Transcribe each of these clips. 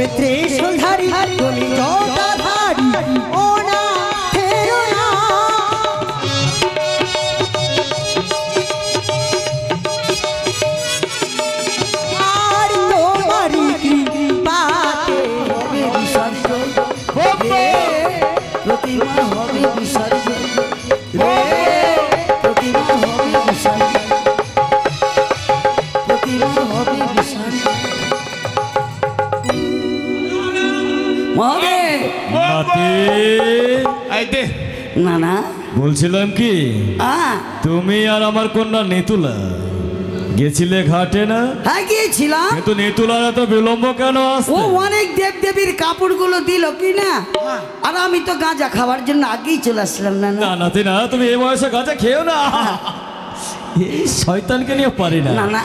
তুমি ত্রিশূলধারী তুমি জটাধারী ও না থেরো না আর তোমারই কৃপাতে হবে বিসর্জন প্রতিমা হবে বিসর্জন রে প্রতিমা হবে বিসর্জন প্রতিমা হবে বিসর্জন মগে আইতে না না বলছিলাম কি তুমি আর আমার কন্যা নেতুলা গেছিলে ঘাটে না? হ্যাঁ গিয়েছিলাম। কিন্তু নেতুলার এত বিলম্ব কেন আসছে? ও অনেক দেব দেবীর কাপড়গুলো দিল কি না, আর আমি তো গাঁজা খাওয়ার জন্য আগেই চলে আসলাম। না না নাতি না, তুমি এই বয়সে গাঁজা খেও না, এই শয়তানকে নিয়ে পারি না। না না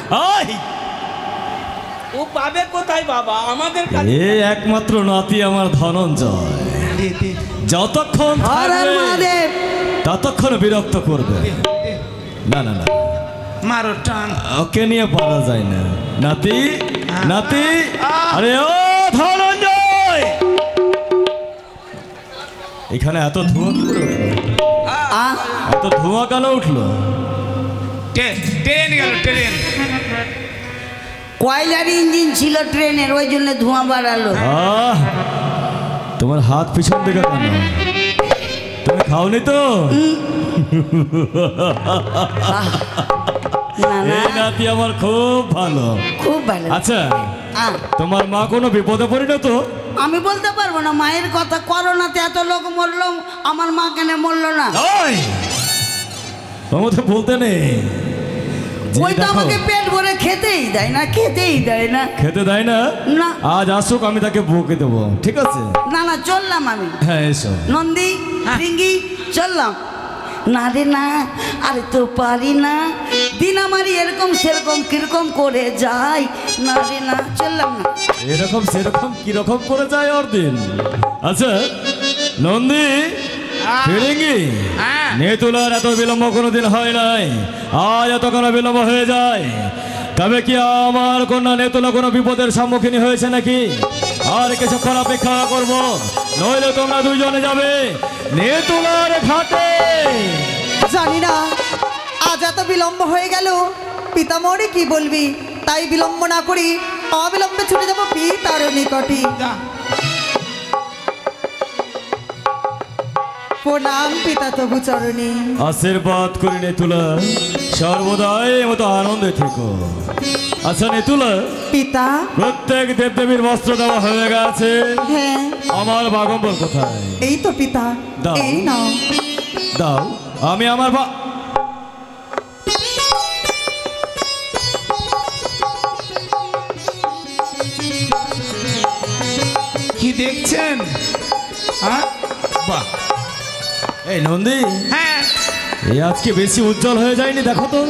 ও পাবে কোথায় বাবা, আমাদের কাছে এই একমাত্র নাতি আমার ধনঞ্জয়, যতক্ষণ ততক্ষণ বিরক্ত করবে। না না না মারো টান, ওকে নিয়ে পারা যায় না। নাতি নাতি, আরে ও ধনঞ্জয়, এখানে এত ধোঁয়া কি করে উঠলো? এত ধোঁয়া কেন উঠলো? ট্রেন গেল, ট্রেন কয়লার ইঞ্জিন ছিল ট্রেনের, ওই জন্য ধোঁয়া বাড়ালো। তোমার হাত পিছন দিকে কেন? তুমি খাওনি তো? এই নাতি আমার খুব ভালো, খুব ভালো। আচ্ছা তোমার মা কোনো বিপদে পড়ি না তো? আমি বলতে পারবো না, মায়ের কথা। করোনাতে এত লোক মরলো, আমার মা কেন মরলো না? তোমার তো বলতে নেই, ওই তো আমাকে পেট ভরে খেতেই দেয় না, খেতেই দেয় না। খেতে দেয় না? না। আজ আসুক, আমি তাকে বকে দেবো, ঠিক আছে? না না চললাম আমি। হ্যাঁ এসো নন্দী রিঙ্গি চললাম। না রে না, আরে তো পারি না, দিন আমারই এরকম সেরকম কিরকম করে যায়। না রে না চললাম না। এরকম সেরকম কিরকম করে যায় ওর দিন। আচ্ছা নন্দী ফিরিঙ্গি, নেতুলার এত বিলম্ব কোনোদিন হয় নাই, আজ এত কোনো বিলম্ব হয়ে যায়। তবে কি আমার কন্যা নেতুলা কোনো বিপদের সম্মুখীন হয়েছে নাকি? আর কিছুক্ষণ অপেক্ষা করব, নইলে তোমরা দুইজনে যাবে নেতুলার ঘাটে। জানি না আজ এত বিলম্ব হয়ে গেল, পিতামহরে কি বলবি, তাই বিলম্ব না করি অবিলম্বে ছুটে যাবো পিতার নিকটে। প্রণাম পিতা তবু চরণে। আশীর্বাদ করি নেতুলা, সর্বদাই মতো আনন্দে থেকো। আচ্ছা নেতুলা, পিতা প্রত্যেক দেবদেবীর বস্ত্র দেওয়া হয়ে গেছে, হ্যাঁ আমার বাগম্বর কোথায়? এই তো পিতা, এই নাও। দাও, আমি আমার কি দেখছেন? বাহ, এই নন্দী, হ্যাঁ এই আজকে বেশি উজ্জ্বল হয়ে যায়নি? দেখো তো,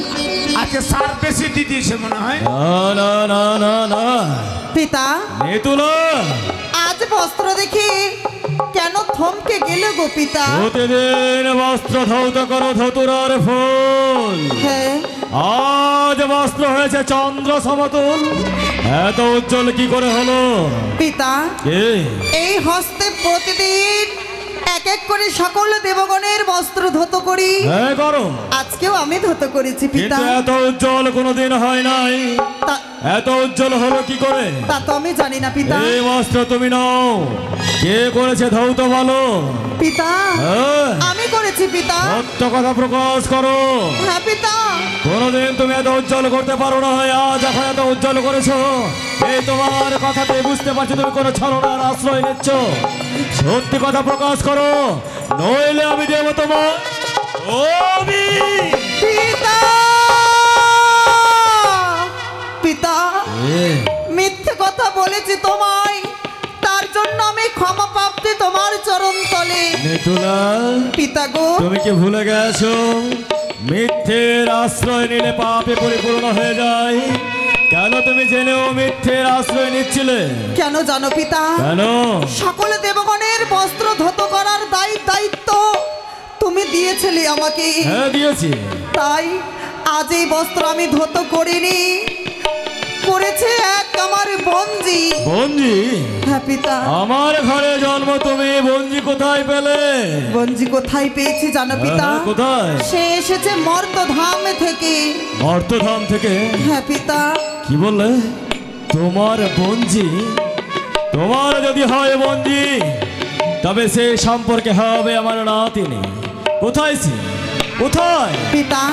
আজকে সার বেশি দিয়ে দিয়েছে মনে হয়। না না না না না পিতা, নেতুলা, আজ বস্ত্র দেখি কেন থমকে গেলে গো পিতা? প্রতিদিন বস্ত্র ধৌত করো ধতুরার ফুল, হ্যাঁ আজ বস্ত্র হয়েছে চন্দ্র সমতুল, এত উজ্জ্বল কি করে হলো? পিতা, এই হস্তে প্রতিদিন এক এক করে সকল দেবগণের বস্ত্র ধৌত করি। হ্যাঁ করো, আজকেও আমি ধৌত করেছি পিতা। এত উজ্জ্বল কোনোদিন হয় নাই, এত উজ্জ্বল হলো কি করে? তা তো আমি জানি না পিতা। এই বস্ত্র তুমি নাও, কে করেছে ধৌত বলো? পিতা, আমি করেছি পিতা। সত্য কথা প্রকাশ করো। হ্যাঁ পিতা। কোনোদিন তুমি এত উজ্জ্বল করতে পারো না, আজ যখন এত উজ্জ্বল করেছো, এই তোমার কথাতে বুঝতে পারছি তুমি কোনো ছলনার আশ্রয় নিচ্ছ। সত্যি কথা প্রকাশ করো, নইলে আমি দেবো তোমার। পিতা, পিতা মিথ্যে কথা বলেছি তোমায়, তার জন্য আমি ক্ষমা প্রাপ্তি তোমার চরণ তলে। নেতুলা, পিতা গো, তুমি কি ভুলে গেছো মিথ্যের আশ্রয় নিলে পাপে পরিপূর্ণ হয়ে যায়? কেন তুমি জেনেও মিথ্যের আশ্রয় নিচ্ছিলে? কেন জানো পিতা? কেন? সকল দেবগণের বস্ত্র ধৌত করার দায়িত্ব তুমি দিয়েছিলে আমাকে। হ্যাঁ দিয়েছি। তাই আজ এই বস্ত্র আমি ধৌত করিনি, করেছে এক আমার বঞ্জি বঞ্জি। বঞ্জি? হ্যাঁ পিতা। আমার ঘরে জন্ম তুমি, বঞ্জি কোথায় পেলে? বঞ্জি কোথায় পেয়েছি জানো পিতা? কোথায়? সে এসেছে মর্তধাম থেকে। মর্তধাম থেকে? হ্যাঁ পিতা। কি বললে? তোমার বঞ্জি? তোমার যদি হয় বঞ্জি, তবে সে সম্পর্কে হবে আমার নাতিনি। কোথায় সে? কোথায়? পিতা,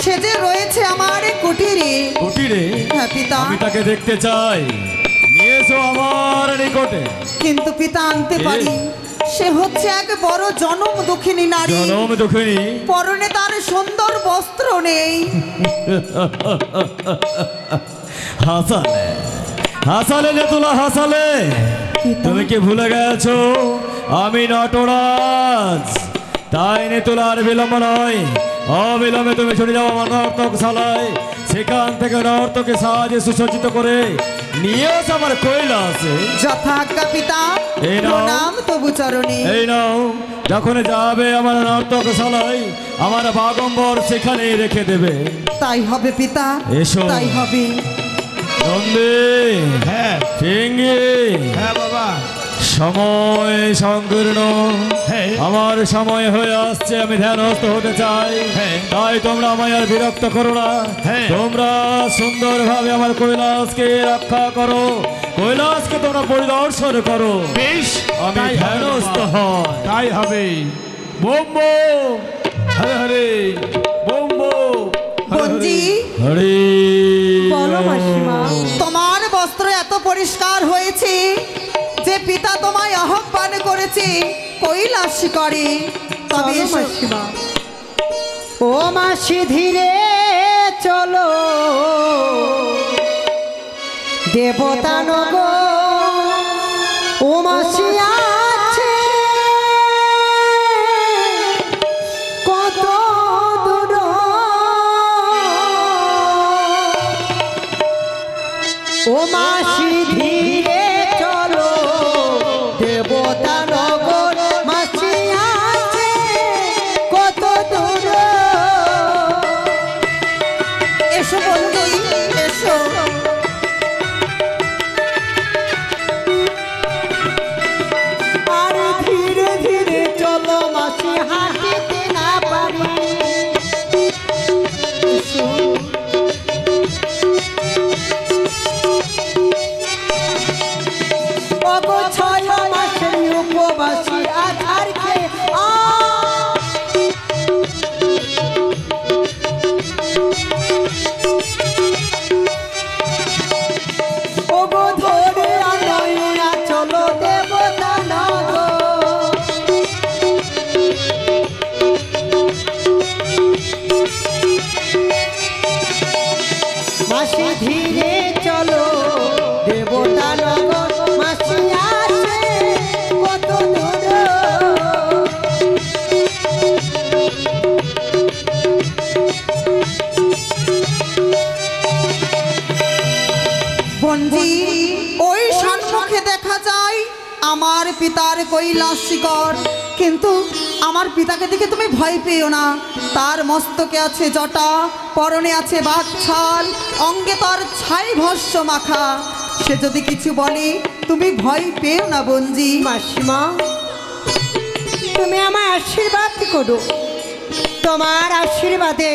সে যে রয়েছে আমার কুটিরে। কুটিরে? হ্যাঁ পিতা। আমি তাকে দেখতে চাই, নিয়ে এসো আমার নিকটে। কিন্তু পিতা আনতে পারি, সে হচ্ছে এক বড় জনম দুঃখিনী নারী। জনম দুঃখিনী? পরনে তার সুন্দর বস্ত্র নেই। হাসালে, হাসালে নেতুলা, হাসালে। তুমি কি ভুলে গেছো আমি নটরাজ? তাই নেতুলার বিলম্ব নয়, অবিলম্বে তুমি ছুটে যাও আমার নর্তকশালায়। সেখান থেকে নর্তকে সাহায্যে সুসজ্জিত করে নিয়ে আসো আমার কৈলাসে। যথাজ্ঞা পিতা। এই নাও। প্রণাম তবু চরণে। এই নাও, যখন যাবে আমার নর্তকশালায়, আমার বাগম্বর সেখানেই রেখে দেবে। তাই হবে পিতা। এসো। তাই হবে। নন্দী, হ্যাঁ সিংহে, হ্যাঁ বাবা। সময় সংকীর্ণ, হ্যাঁ। আমার সময় হয়ে আসছে, আমি ধ্যানস্থ হতে চাই। হ্যাঁ। তাই তোমরা আমায় আর বিরক্ত করো না। হ্যাঁ। তোমরা সুন্দরভাবে আমার কৈলাসকে রক্ষা করো, কৈলাসকে তোমরা পরিদর্শন করো। বেশ, আমি তাই হবে ধ্যানস্থ বাবা। হই। তাই হবে। Bomb bomb, Hare Hare, bomb bomb, হরে বঞ্জি, হরি বলো মাসিমা। তোমার বস্ত্র এত পরিষ্কার হয়েছে যে পিতা তোমায় আহ্বান করেছে কৈলাস করে। তবে এসো। ও মাসি ধীরে চলো, দেবতা নগো। ও মাসি আছে কত দূর, ও মাসি ধীরে চলো, দেবতা নগর। মাসি আছে কত দূর। এসো বঞ্জি, এসো। আর ধীরে ধীরে চলো, মাসি হাঁটিতে না পারি। ওগো 6 মাসের উপবাসী আধার খেয়ে ওগো ধরে আনইয়া চলো, দেবতা নগর। মাসি ধীরে চলো, দেবতা নগর। মাসি আছে কত দূর। বঞ্জি, ওই সম্মুখে দেখা যায় আমার পিতার কৈলাস শিখর। কিন্তু আমার পিতাকে দেখে তুমি ভয় পেও না। তার মস্তকে আছে জটা, পরনে আছে বাঘছাল, অঙ্গে তার ছাই ভস্য মাখা। সে যদি কিছু বলে তুমি ভয় পেও না বঞ্জি। মাসিমা, তুমি আমার আশীর্বাদ করো। তোমার আশীর্বাদে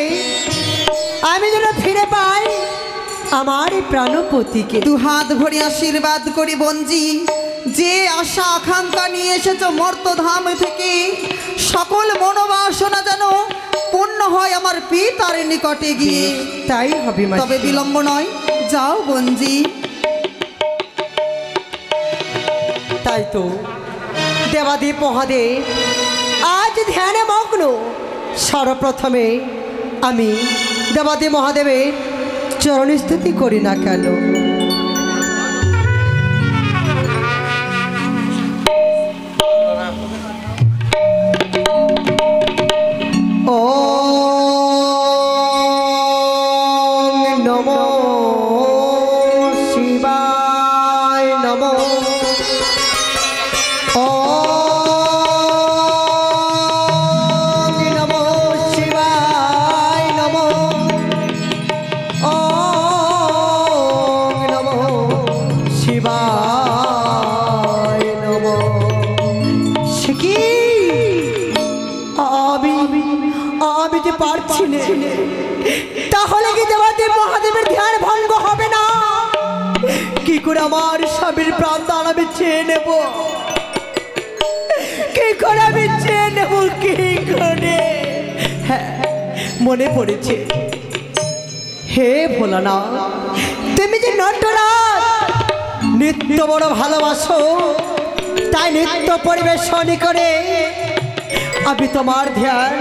আমি যেন ফিরে পাই আমার এই প্রাণপতিকে। দু হাত ভরে আশীর্বাদ করি বঞ্জি। যে আশা আকাঙ্ক্ষা নিয়ে এসেছো মর্তধাম থেকে, সকল মনোবাসনা যেন পূর্ণ হয় আমার পিতার নিকটে গিয়ে। তাই হবে তবে মাসিমা। বিলম্ব নয়, যাও বঞ্জি। তাই তো দেবাদেব মহাদেব আজ ধ্যানে মগ্ন। সর্বপ্রথমে আমি দেবাদেব মহাদেবের চরণ স্তুতি করি না কেন? ওম নমো শিবায় নমো। ওম নমো শিবায় নমো। ওম নমো শিবায় চেয়ে নেব? কি করে আমি চেয়ে নেব? কি করে? হ্যাঁ, মনে পড়েছে। হে ভোলানাথ, তুমি যে নটরাজ নিত্য বড় ভালোবাসো, তাই নিত্য পরিবেশন করে আমি তোমার ধ্যান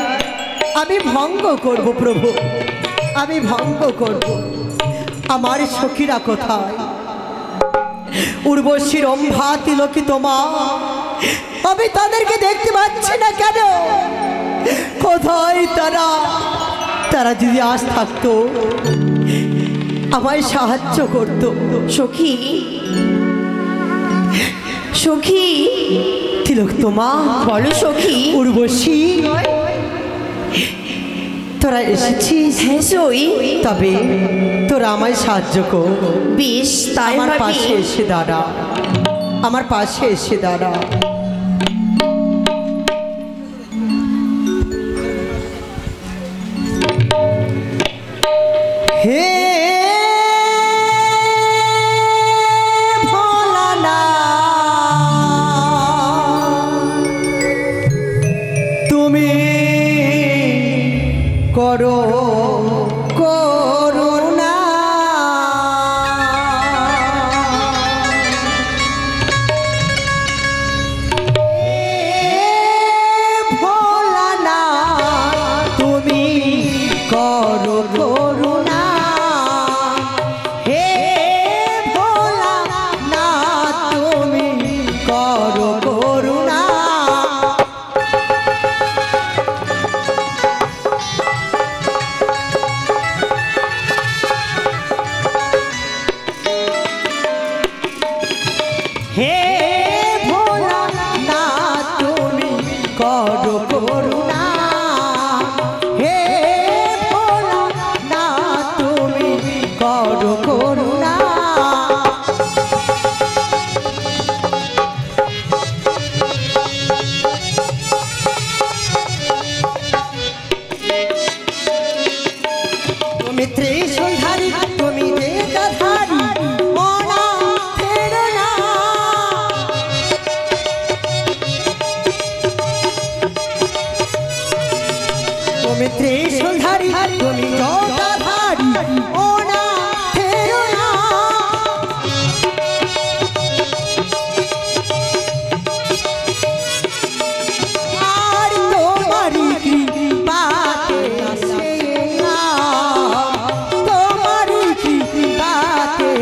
আমি ভঙ্গ করব প্রভু, আমি ভঙ্গ করব। আমার সখীরা কোথায়? উর্বশী রম্ভা তিলকিত মা, আমি তাদেরকে দেখতে পাচ্ছি না কেন? কোথায় তারা? তারা যদি আজ থাকতো আমায় সাহায্য করতো। সখী, সখী, তিলকিত মা, বলো সখী। উর্বশী, তোরা এসেছিস? হ্যাঁ সই। তবে তোরা আমায় সাহায্য কর। বেশ, তাই আমার হবে। পাশে এসে দাঁড়া, আমার পাশে এসে দাঁড়া। হে ভোলানাথ, তুমি করো করুণা, ভোলানাথ তুমি করো করুণা, হে ভোলানাথ তুমি করো করুণা। হে ভোলানাথ তুমি করো করুণা, হে ভোলানাথ তুমি করো করুণা। তুমি ত্রিশূলধারী, তুমি দেহধারী, অনাথের না। তুমি ত্রিশূলধারী, তুমি জটাধারী, অনাথের না। আর তোমারই কৃপাতে আসে না, তোমারই কৃপাতে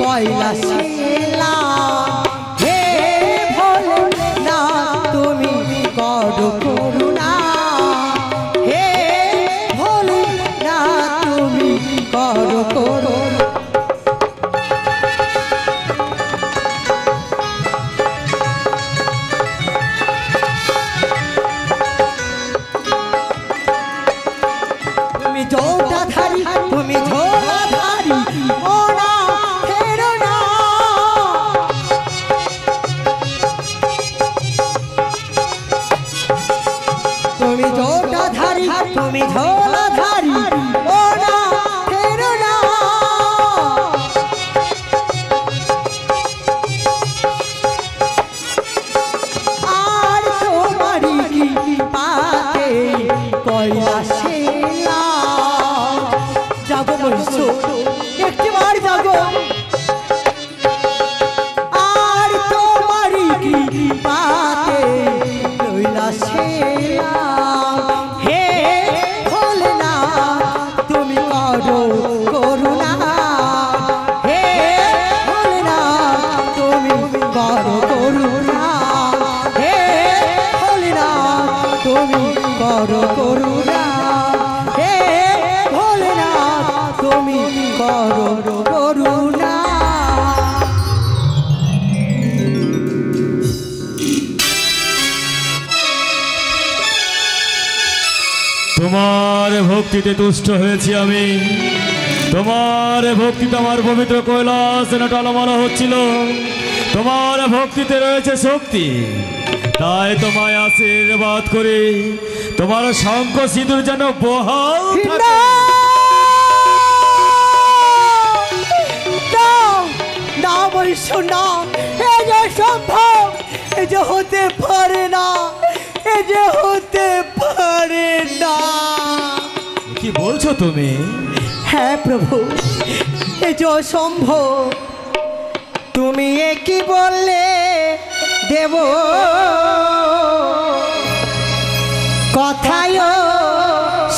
কৈলাসে এলাম। হে ভোলেনাথ তুমি করো করুণা, হে ভোলেনাথ তুমি করো করুণা। তুমি জটাধারী, তুমি ঝোলাধারী, অনাথের না। তুমি জটাধারী, তুমি ঝোলাধারী, অনাথের না। আর তোমারই কৃপাতে কৈলাসে এলাম। জাগো মহিষ, একটিবার জাগো। আর তোমারই কৃপাতে কৈলাসে এলাম। হে ভোলেনাথ তুমি করো করুণা, হে ভোলেনাথ তুমি করো করুণা, হে ভোলেনাথ তুমি করো করুণা, হে ভোলেনাথ তুমি করো করুণা। তোমার ভক্তিতে তুষ্ট হয়েছি আমি, তোমার ভক্তিতে আমার পবিত্র কৈলাস যেন টলমল হচ্ছিল। তোমার ভক্তিতে রয়েছে শক্তি, তাই তোমায় আশীর্বাদ করি তোমার শঙ্খ সিঁদুর যেন বহাল থাকে। না মহিষ, না, এ যে অসম্ভব, এ যে হতে পারে না, এ যে হতে পারে না। কি বলছো তুমি? হ্যাঁ প্রভু, এ যে অসম্ভব। তুমি এ কি বললে দেব, কথায়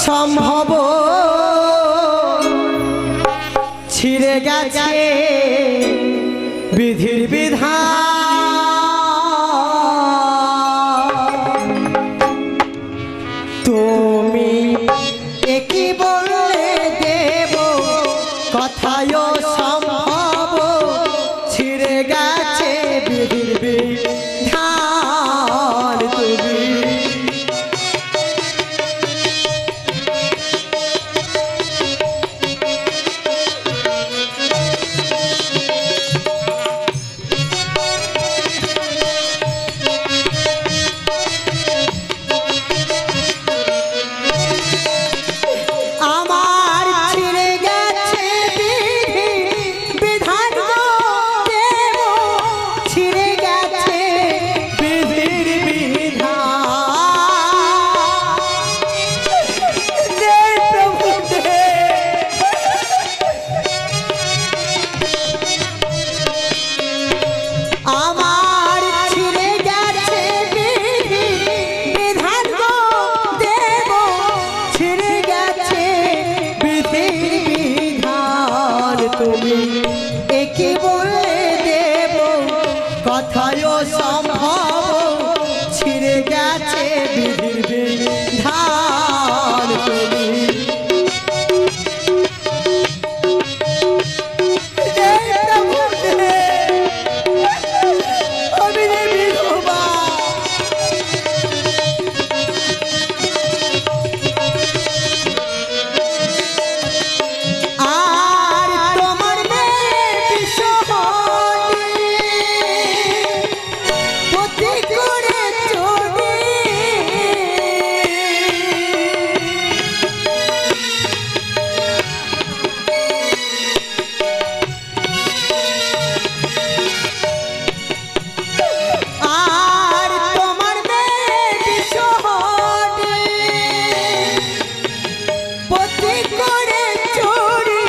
সম্ভব, ছিঁড়ে গেছে বিধির বিধান। তুমি এ কি বললে দেব, কথায় সম্ভব, ছিঁড়ে গেছে বিধির বিধান। তুমি আমার ছিঁড়ে গেছে বিধি বিধান গো দেব, ছিঁড়ে গেছে বিধির বিধান। দে প্রভু দে, আমার ছিঁড়ে গেছে বিধি বিধান গো দেব, ছিঁড়ে গেছে বিধির বিধান। তুমি একে বলে দেব, কথায় সম্ভব, ছিঁড়ে গেছে বিধির বিধান। তুমি এই প্রভু দে, আমি যে বিধবা, আর তোমার মেয়ে বিষহরি, পথে করে চলি, আর তোমার মেয়ে বিষহরি, পথে করে চড়ি,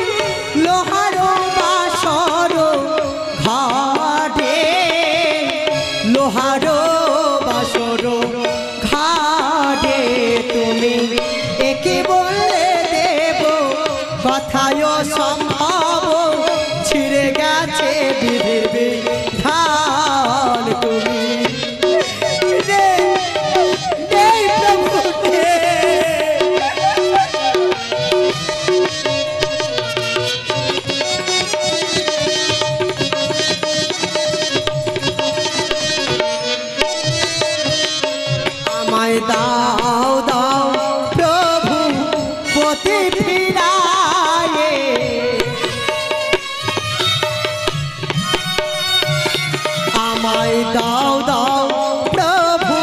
লোহার বাসর ঘাটে, লোহার বাসর ঘাটে। তুমি একে বললে দেব, কথায় সম্ভব, ছিঁড়ে গেছে বিধির বিধান। তুমি দে, দে প্রভু দে। আমায় দাও দাও প্রভু পথে ফিরায়ে, আমায় দাও দাও প্রভু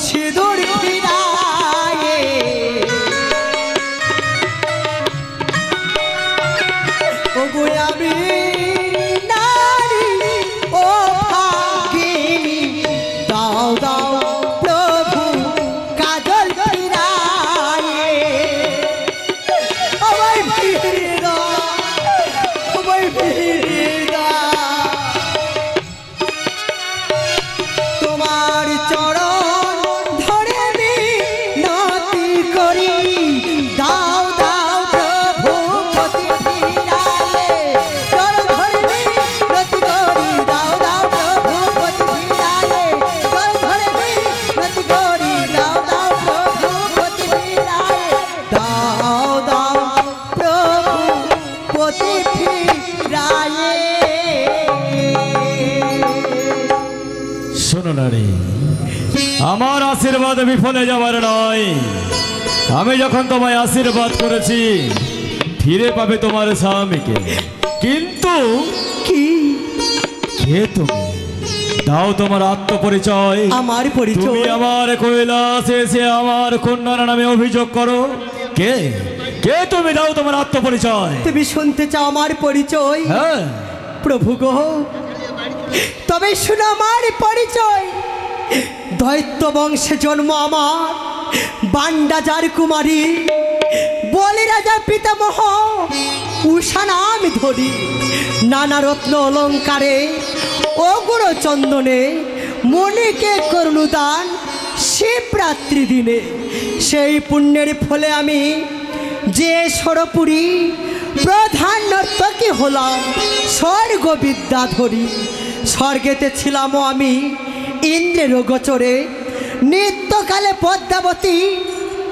সিঁদুর ফিরায়ে। ওগো আমি নারী ও ভাগিনী, দাও দাও প্রভু কাজল ফিরায়ে। আমায় ফিরিয়ে দাও, আমায় ফিরিয়ে দাও। তোমার চরণ ধরে মিনতি করি, দাও দাও প্রভু পথে ফিরায়ে। চরণ ধরে মিনতি করি, দাও দাও প্রভু পথে ফিরায়ে। চরণ ধরে মিনতি করি, দাও দাও প্রভু পথে ফিরায়ে। দাও দাও প্রভু পথে ফিরায়ে। শোনো নারী, আমার আশীর্বাদ বিফলে যাবার নয়। আমি যখন তোমায় আশীর্বাদ করেছি, ফিরে পাবে তোমার স্বামীকে। কিন্তু কি কে তুমি? দাও তোমার আত্মপরিচয়। আমার তুমি পরিচয়? আমার কৈলাসে এসে আমার কন্যার নামে অভিযোগ করো। কে কে তুমি? দাও তোমার আত্মপরিচয়। তুমি শুনতে চাও আমার পরিচয়? হ্যাঁ। প্রভু গো, তবে শুনো আমার পরিচয়। দৈত্য বংশে জন্ম আমার, বান্ডাজার কুমারী, বলি রাজা পিতামহ উষা নাম ধরি। নানা রত্ন অলঙ্কারে অগুড় চন্দনে মনিকে করুণদান শিবরাত্রি দিনে। সেই পুণ্যের ফলে আমি যে সরপুরী প্রধান নর্তকী হলাম স্বর্গ বিদ্যাধরী। স্বর্গেতে ছিলাম আমি ইন্দ্রের গোচরে, নিত্যকালে পদ্মাবতী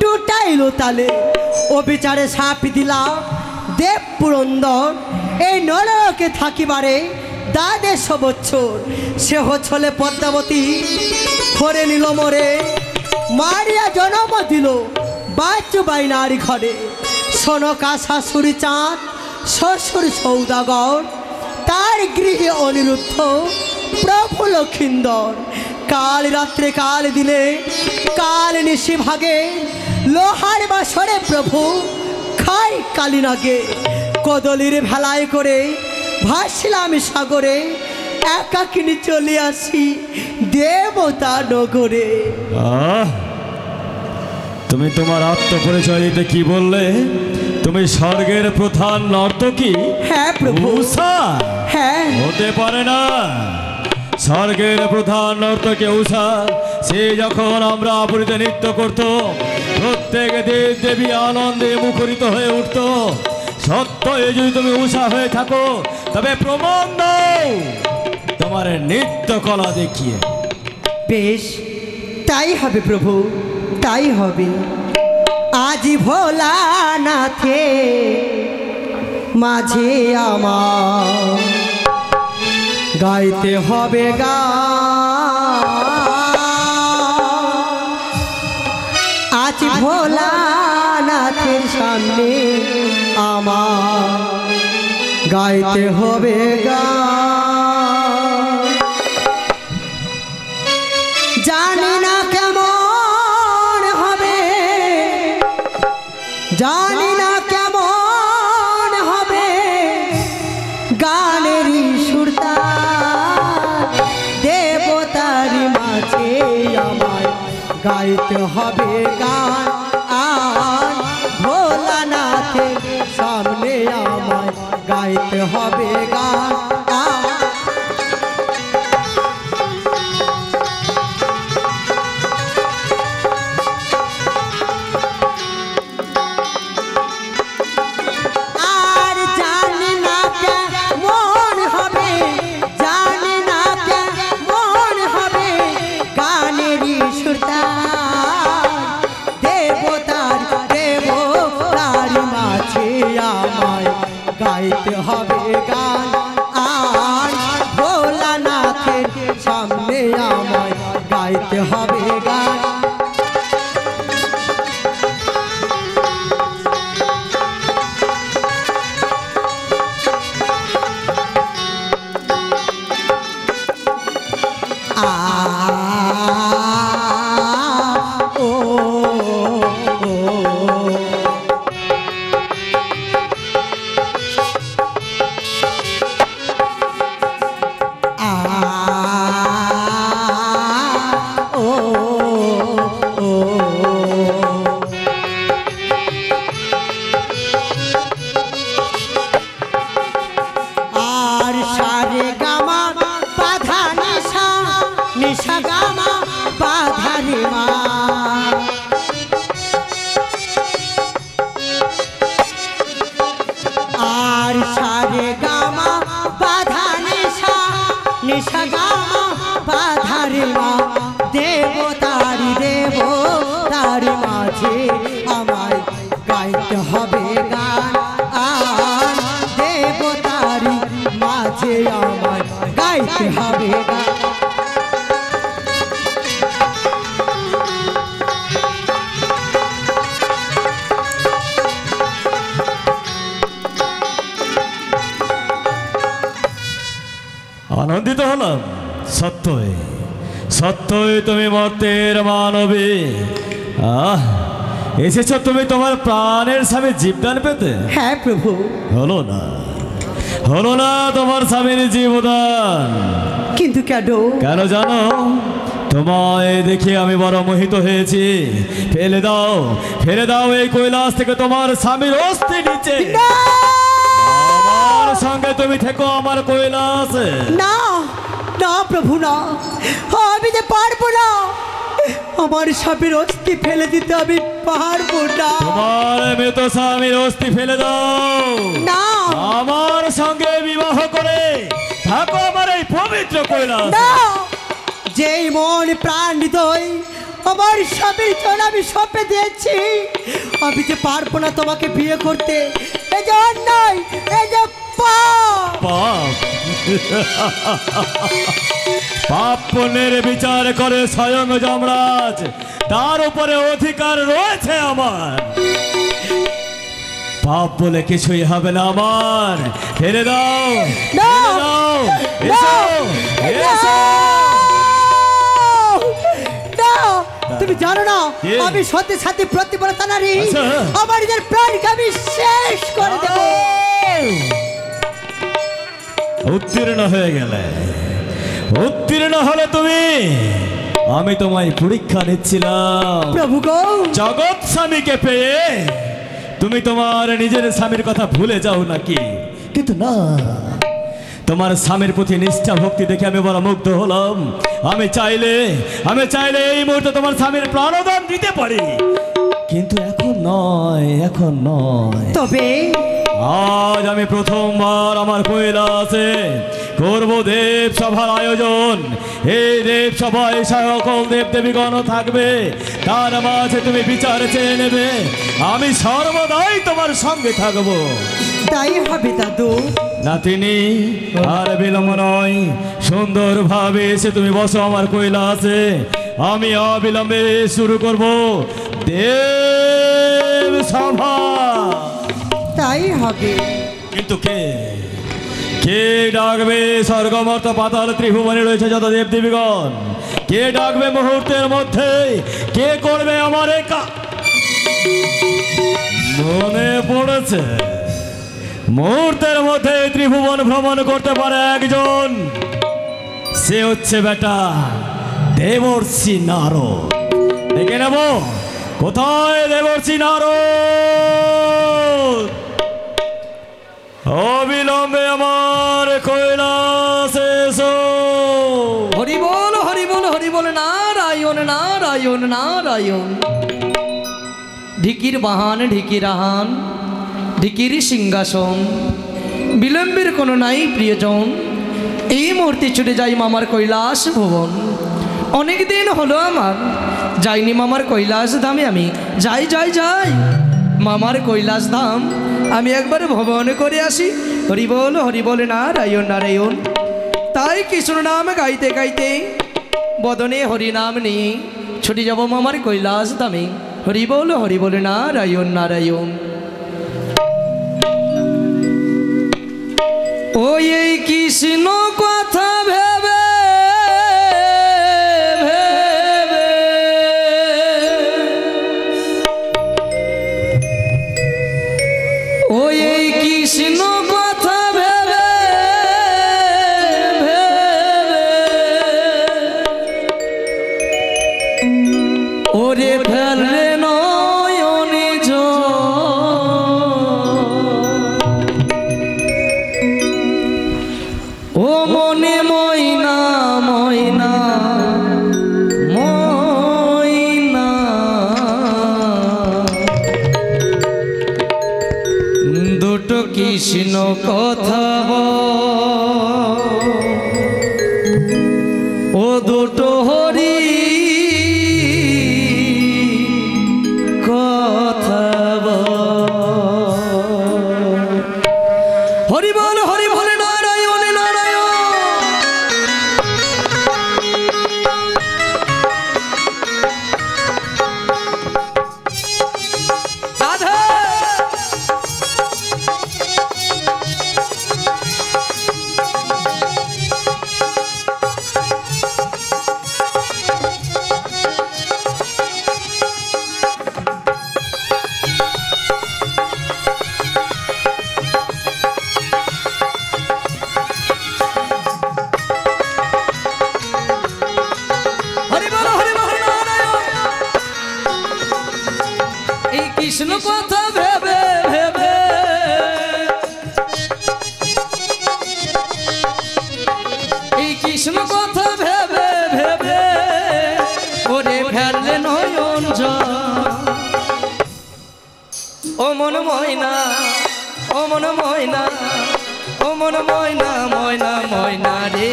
টুটাইল তালে। অবিচারে সাপি দিলাম দেব পুরন্দর, এই নরকে থাকিবারে ১০ বছর। সেহ ছলে পদ্মাবতী ধরে নিল মরে, মারিয়া জন্ম দিল বাচ্চু বাইনারি ঘরে। সোনকা শাশুড়ি চাঁদ শ্বশুর সৌদাগর, তার গৃহে অনিরুদ্ধ প্রভু লক্ষিন্দর। কাল রাত্রে কাল দিলে কাল নিশি ভাগে, লোহার বাসরে প্রভু খাই কালিনাগে। কদলির ভেলায় করে ভাসছিলাম সাগরে, একাকিনী চলে আসি দেবতা নগরে। তুমি তোমার আত্মপরিচয় দিতে কি বললে? তুমি স্বর্গের প্রধান নর্তকী? হ্যাঁ প্রভু। উষা? হ্যাঁ। হতে পারে না। স্বর্গের প্রধান নর্তকী উষা, সে যখন আমরা আপুরিতে নৃত্য করত, প্রত্যেক দেব দেবী আনন্দে মুখরিত হয়ে উঠত। সত্যই যদি তুমি উষা হয়ে থাকো, তবে প্রমাণ দাও তোমার নৃত্য কলা দেখিয়ে। বেশ, তাই হবে প্রভু, তাই হবে। আজি ভোলানাথে মাঝে আমার গাইতে হবে গান। আজ ভোলানাথের সামনে আমার গাইতে হবে গান। জানি না কেমন হবে, জানি না কেমন হবে গানেরই সুরতাল। দেবতারি মাঝে আমায় গাইতে হবে গান। আর ভোলানাথের সামনে আমায় গাইতে হবে গান। গাইতে হবে গান। আর ভোলানাথের সামনে আমায় গাইতে হবে গান। দেবতারি দেবতারি মাঝে আমায় গাইতে হবে গান। আর দেবতারি মাঝে আমায় গাইতে হবে গান। আনন্দিত হলাম। সত্যই সত্যই তুমি মর্তের মানবী। এসেছো তুমি তোমার প্রাণের স্বামী জীবদান পেতে? হ্যাঁ প্রভু। হলো না, হলো না তোমার স্বামীর জীবদান। কিন্তু কেন? কেন জানো? তোমায় দেখে আমি বড় মোহিত হয়েছি। ফেলে দাও, ফেলে দাও এই কৈলাস থেকে তোমার স্বামীর অস্থি নিচে। আমার সঙ্গে তুমি থেকো আমার কৈলাসে। না না প্রভু না, আমি যে পারবো না। আমার স্বামীর অস্থি ফেলে দিতে আমি পারবো না। তোমার মৃত স্বামীর অস্থি ফেলে দাও, না আমার সঙ্গে বিবাহ করে থাকো আমার এই পবিত্র কৈলাস। না, যেই মন প্রাণ হৃদয় আমার স্বামীর জন্য আমি সঁপে দিয়েছি, আমি যে পারবো না তোমাকে বিয়ে করতে। এই যে অন্যায়, এই যে পাপ। পাপ পাপ পুণ্যের বিচার করে স্বয়ং যমরাজ, তার উপরে অধিকার রয়েছে আমার। পাপ বলে কিছুই হবে না আমার। ফেলে দাও, না, ফেলে দাও, না, এসো, এসো। না, তুমি জানো না কি? আমি সত্যি সত্যি প্রতিবরতা নারী। আচ্ছা। আমার নিজের প্রাণকে আমি শেষ করে দেব। উত্তীর্ণ হয়ে গেলে, উত্তীর্ণ হলে তুমি, আমি তোমায় পরীক্ষা নিচ্ছিলাম। প্রভু গো, জগৎ স্বামীকে পেয়ে তুমি তোমার নিজের স্বামীর কথা ভুলে যাও নাকি? কিন্তু না, তোমার স্বামীর প্রতি নিষ্ঠা ভক্তি দেখে আমি বড় মুগ্ধ হলাম। আমি চাইলে এই মুহূর্তে তোমার স্বামীর প্রাণদান দিতে পারি, কিন্তু এখন নয়, এখন নয়। তবে আজ আমি প্রথমবার আমার কৈলাসে করব দেব সভার আয়োজন। এই দেব সভায় সকল দেব দেবীগণ থাকবে, তার মাঝে তুমি বিচার চেয়ে নেবে। আমি সর্বদাই তোমার সঙ্গে থাকবো। তাই হবে দাদু। নাতিনি, আর বিলম্ব নয়, সুন্দরভাবে এসে তুমি বসো আমার কৈলাসে। আমি অবিলম্বে শুরু করব দেব সভা। তাই হবে। কিন্তু কে কে ডাকবে? স্বর্গমর্ত পাতাল ত্রিভুবনে রয়েছে যত দেব দেবীগণ। কে ডাকবে মুহূর্তের মধ্যে? কে করবে আমার মনে পড়েছে, মুহূর্তের মধ্যে ত্রিভুবন ভ্রমণ করতে পারে একজন। সে হচ্ছে বেটা দেবর্ষি নারদ। দেখে নেব কোথায় দেবর্ষি নারদ। অবিলম্বে আমার কৈলাসে এসো। হরি বল, হরি বল, হরি বল, নারায়ণ নারায়ণ নারায়ণ। ঢিকির বাহান, ঢিকির আহান, ঢিকির সিংহাসন, বিলম্বের কোনো নাই প্রিয়জন। এই মুহূর্তে ছুটে যাই মামার কৈলাস ভুবন। অনেক দিন হলো আমার যাইনি মামার কৈলাস ধামে। আমি যাই যাই যাই মামার কৈলাস ধাম আমি একবার ভ্রমণ করে আসি। হরি বল নারায়ণ নারায়ণ। তাই কৃষ্ণ নাম গাইতে গাইতে বদনে হরি নাম নিয়ে ছুটে যাব মামার কৈলাস ধামে। হরি বল নারায়ণ নারায়ণ। ও এই কৃষ্ণ কথা ভেবে ভেবে ও এই কৃষ্ণ কথা ভেবে ভেবে ওরে ফেললে নয়নে ও মনে ময়না ময়না ময়না। দুটো কৃষ্ণ কথা ও দুটো হরি কথা হরি বল নারায়ণ নারায়ণ। রাধে কৃষ্ণ কথা ভেবে ভেবে ওরে ফেললে নয়ন জল। ও মন ময়না, ও মন ময়না, ও মন ময়না, ময়না ময়না রে,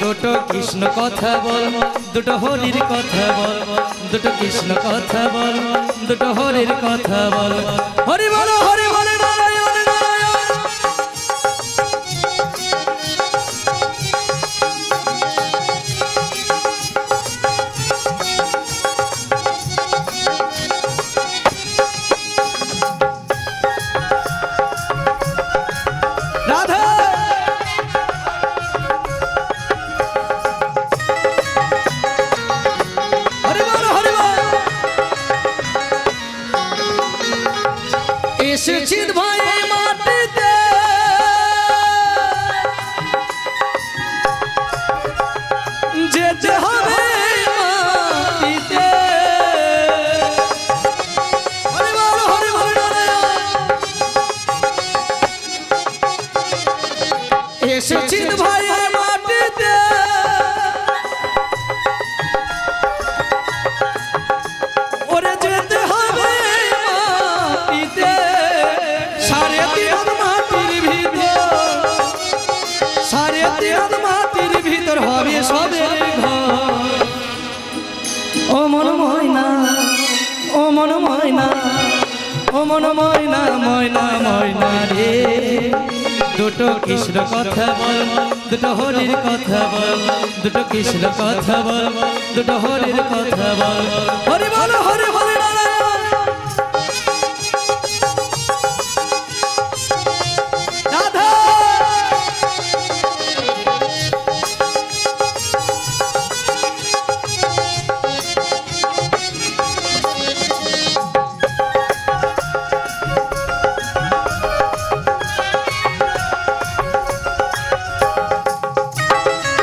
দুটো কৃষ্ণ কথা বল, দুটো হরির কথা বল, দুটো কৃষ্ণ কথা বল, দুটো হরির কথা বল। হরি বল, হরি বল, নারায়ণ নারায়ণ। রাধা হরি বল, হরি বল। এসেছি ভাই মাটিতে, যেতে হবে মাটিতে। হরি বল, হরি বল, নারায়ণ। এসেছি ভাই মাটিতে, ওরে যেতে হবে মাটিতে। সাড়ে তিন মাটির ভিতর, সাড়ে তিন মাটির ভিতর হবে সবের ঘর। ও মন ময়না, ও মন ময়না, ও মন ময়না, ময়না ময়না রে, দুটো কৃষ্ণ কথা বল, দুটো হরির কথা বল, দুটো কৃষ্ণ কথা বল, দুটো হরির কথা বল। হরি বল, হরি বল, নারায়ণ। রাধা